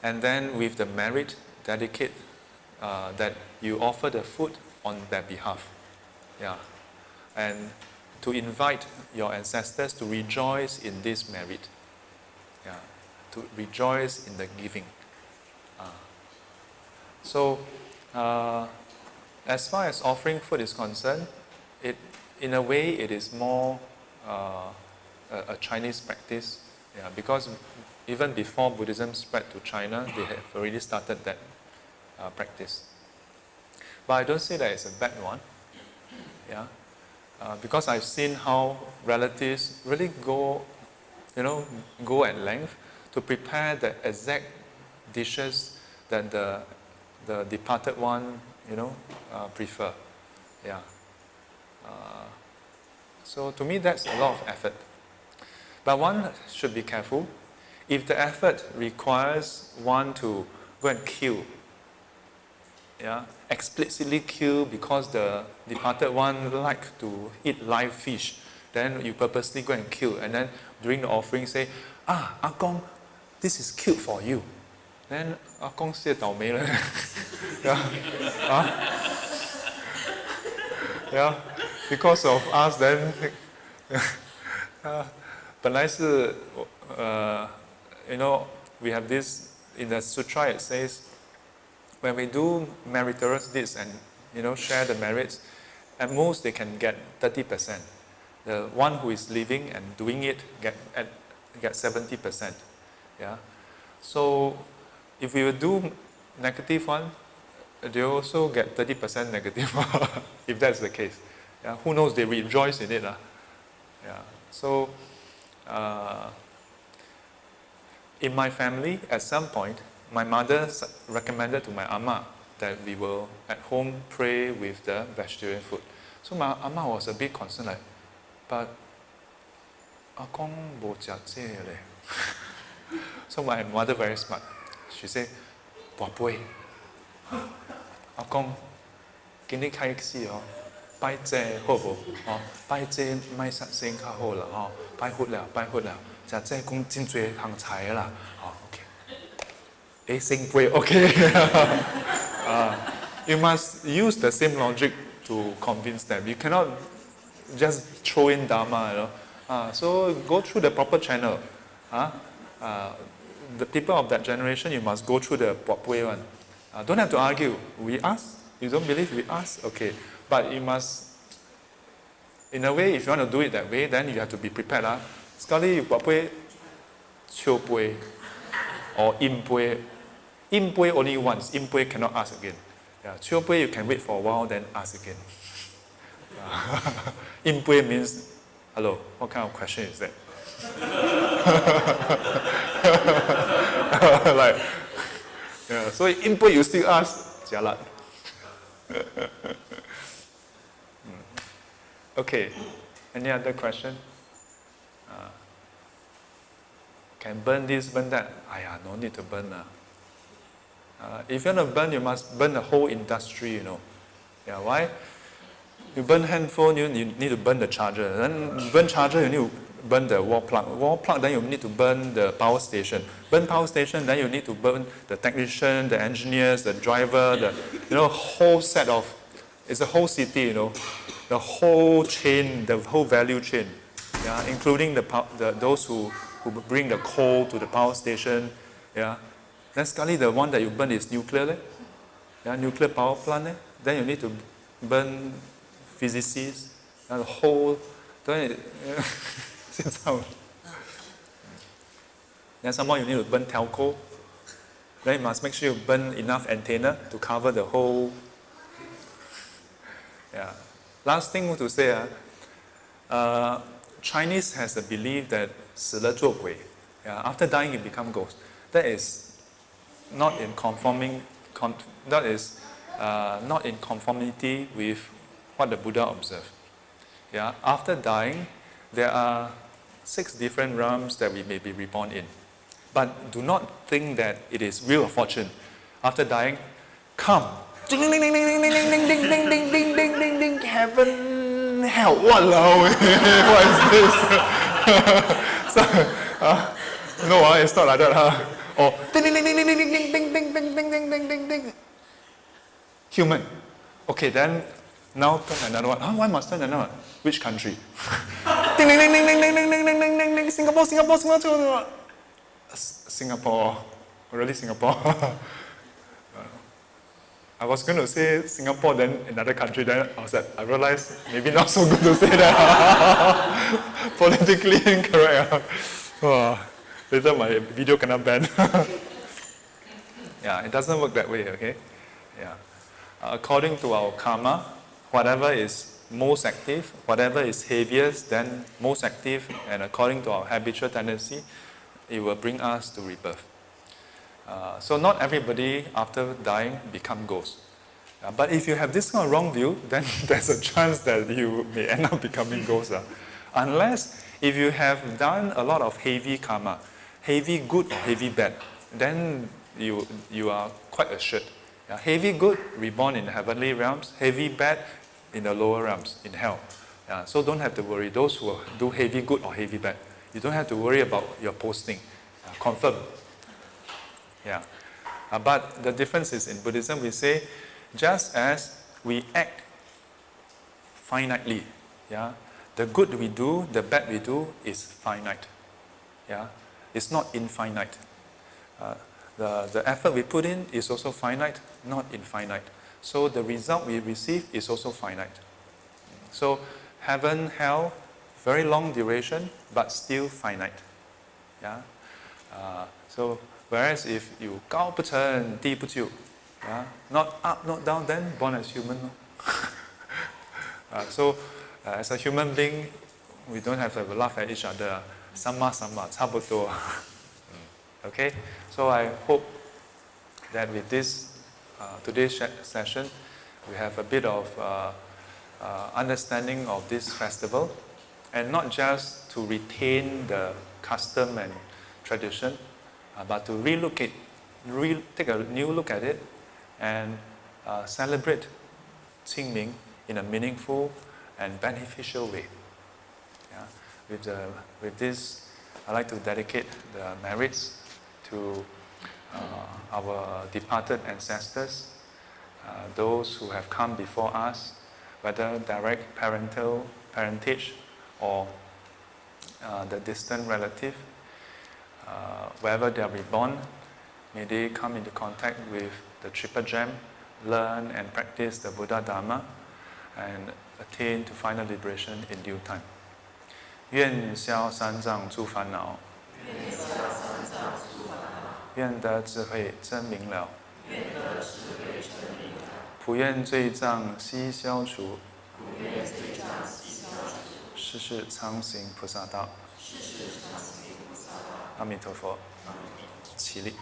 Speaker 1: And then with the merit, dedicate that you offer the food on their behalf. Yeah? And to invite your ancestors to rejoice in this merit. Yeah? To rejoice in the giving. So, as far as offering food is concerned, in a way it is more a Chinese practice, because even before Buddhism spread to China, they have already started that practice. But I don't say that it's a bad one, because I've seen how relatives really go at length to prepare the exact dishes that the departed one, prefer. So to me, that's a lot of effort. But one should be careful. If the effort requires one to go and kill, explicitly kill because the departed one like to eat live fish, then you purposely go and kill, and then during the offering say, Akong, this is killed for you. Then Akong 谢倒霉了。Because of us, then 本来是we have this in the sutra. It says when we do meritorious deeds and share the merits, at most they can get 30%. The one who is living and doing it get 70%. So if we will do negative one, they also get 30% negative if that's the case. Yeah, who knows? They rejoice in it. Yeah. So, in my family, at some point, my mother recommended to my ama that we will at home pray with the vegetarian food. So my ama was a bit concerned, like, but 阿公冇食这咧. So my mother very smart. She said, 寶貝，阿公，今日開始哦，拜祭好無？哦，拜祭咪殺先較好啦，哦，拜佛了，拜佛了，食這講真濟行財啦，哦 ，OK， 先拜 OK， you must use the same logic to convince them. You cannot just throw in Dharma, you know. So go through the proper channel. The people of that generation, you must go through the proper one. Don't have to argue. We ask. You don't believe? We ask. Okay. But you must, in a way, if you want to do it that way, then you have to be prepared. Sekali you proper chiu pui or im pui. Im pui only once. Im pui cannot ask again. Yeah, chiu pui you can wait for a while, then ask again. Im pui means, hello, what kind of question is that? Like, yeah, so input you still ask, jialat. Okay, any other question? Can burn this, burn that? No need to burn. If you want to burn, you must burn the whole industry, you know. Yeah, why? You burn handphone, you need to burn the charger. Then burn charger, you need to burn the wall plug. Wall plug, then you need to burn the power station. Burn power station, then you need to burn the technician, the engineers, the driver, the whole set of. It's a whole city, you know, the whole chain, the whole value chain, yeah, including those who bring the coal to the power station, yeah. Then sekali the one that you burn is nuclear, yeah, nuclear power plant. Then you need to burn physicists, the whole. Then somehow you need to burn telco. Then you must make sure you burn enough antenna to cover the whole. Yeah. Last thing to say, Chinese has a belief that 死了做鬼. Yeah, after dying you become ghost. That is not in not in conformity with what the Buddha observed. Yeah, after dying, there are 6 different realms that we may be reborn in. But do not think that it is wheel of fortune. After dying, come. Ding ding ding ding ding ding ding ding ding ding ding ding ding ding, heaven, hell. Walao, what is this? No, it's not like that. Or ding ding ding ding ding ding ding ding ding ding ding ding ding ding. Human. Okay, then now turn another one. Why must turn another one? Which country? Ding ding ding ding ding ding ding ding ding ding ding. Singapore, Singapore, Singapore. Singapore. Really Singapore? I was going to say Singapore, then another country. Then I realized maybe not so good to say that. Politically incorrect. Later my video cannot ban. Yeah, it doesn't work that way. Okay. Yeah. According to our karma, whatever is most active, whatever is heaviest, then most active, and according to our habitual tendency, it will bring us to rebirth. So not everybody after dying become ghosts. But if you have this kind of wrong view, then there's a chance that you may end up becoming ghosts. Unless if you have done a lot of heavy karma, heavy good or heavy bad, then you are quite assured. Heavy good, reborn in the heavenly realms. Heavy bad, in the lower realms, in hell. So don't have to worry. Those who do heavy good or heavy bad, you don't have to worry about your posting. Confirm. Yeah. But the difference is in Buddhism, we say, just as we act finitely, yeah, the good we do, the bad we do is finite. Yeah, it's not infinite. The effort we put in is also finite, not infinite. So the result we receive is also finite. So heaven, hell, very long duration, but still finite. Yeah. So whereas if you 高不成低不就, Yeah? Not up, not down, then born as human. So, as a human being, we don't have to laugh at each other. Sama sama, 差不多. Okay? So I hope that with this today's session, we have a bit of understanding of this festival, and not just to retain the custom and tradition, but to take a new look at it, and celebrate Qing Ming in a meaningful and beneficial way. Yeah? With this, I'd like to dedicate the merits to our departed ancestors, those who have come before us, whether direct parentage or the distant relative. Wherever they are reborn, may they come into contact with the Triple Gem, learn and practice the Buddha Dharma, and attain to final liberation in due time. 愿消三障诸烦恼，愿得智慧真明了，普愿罪障悉消除，世世常行菩萨道。阿弥陀佛，起立。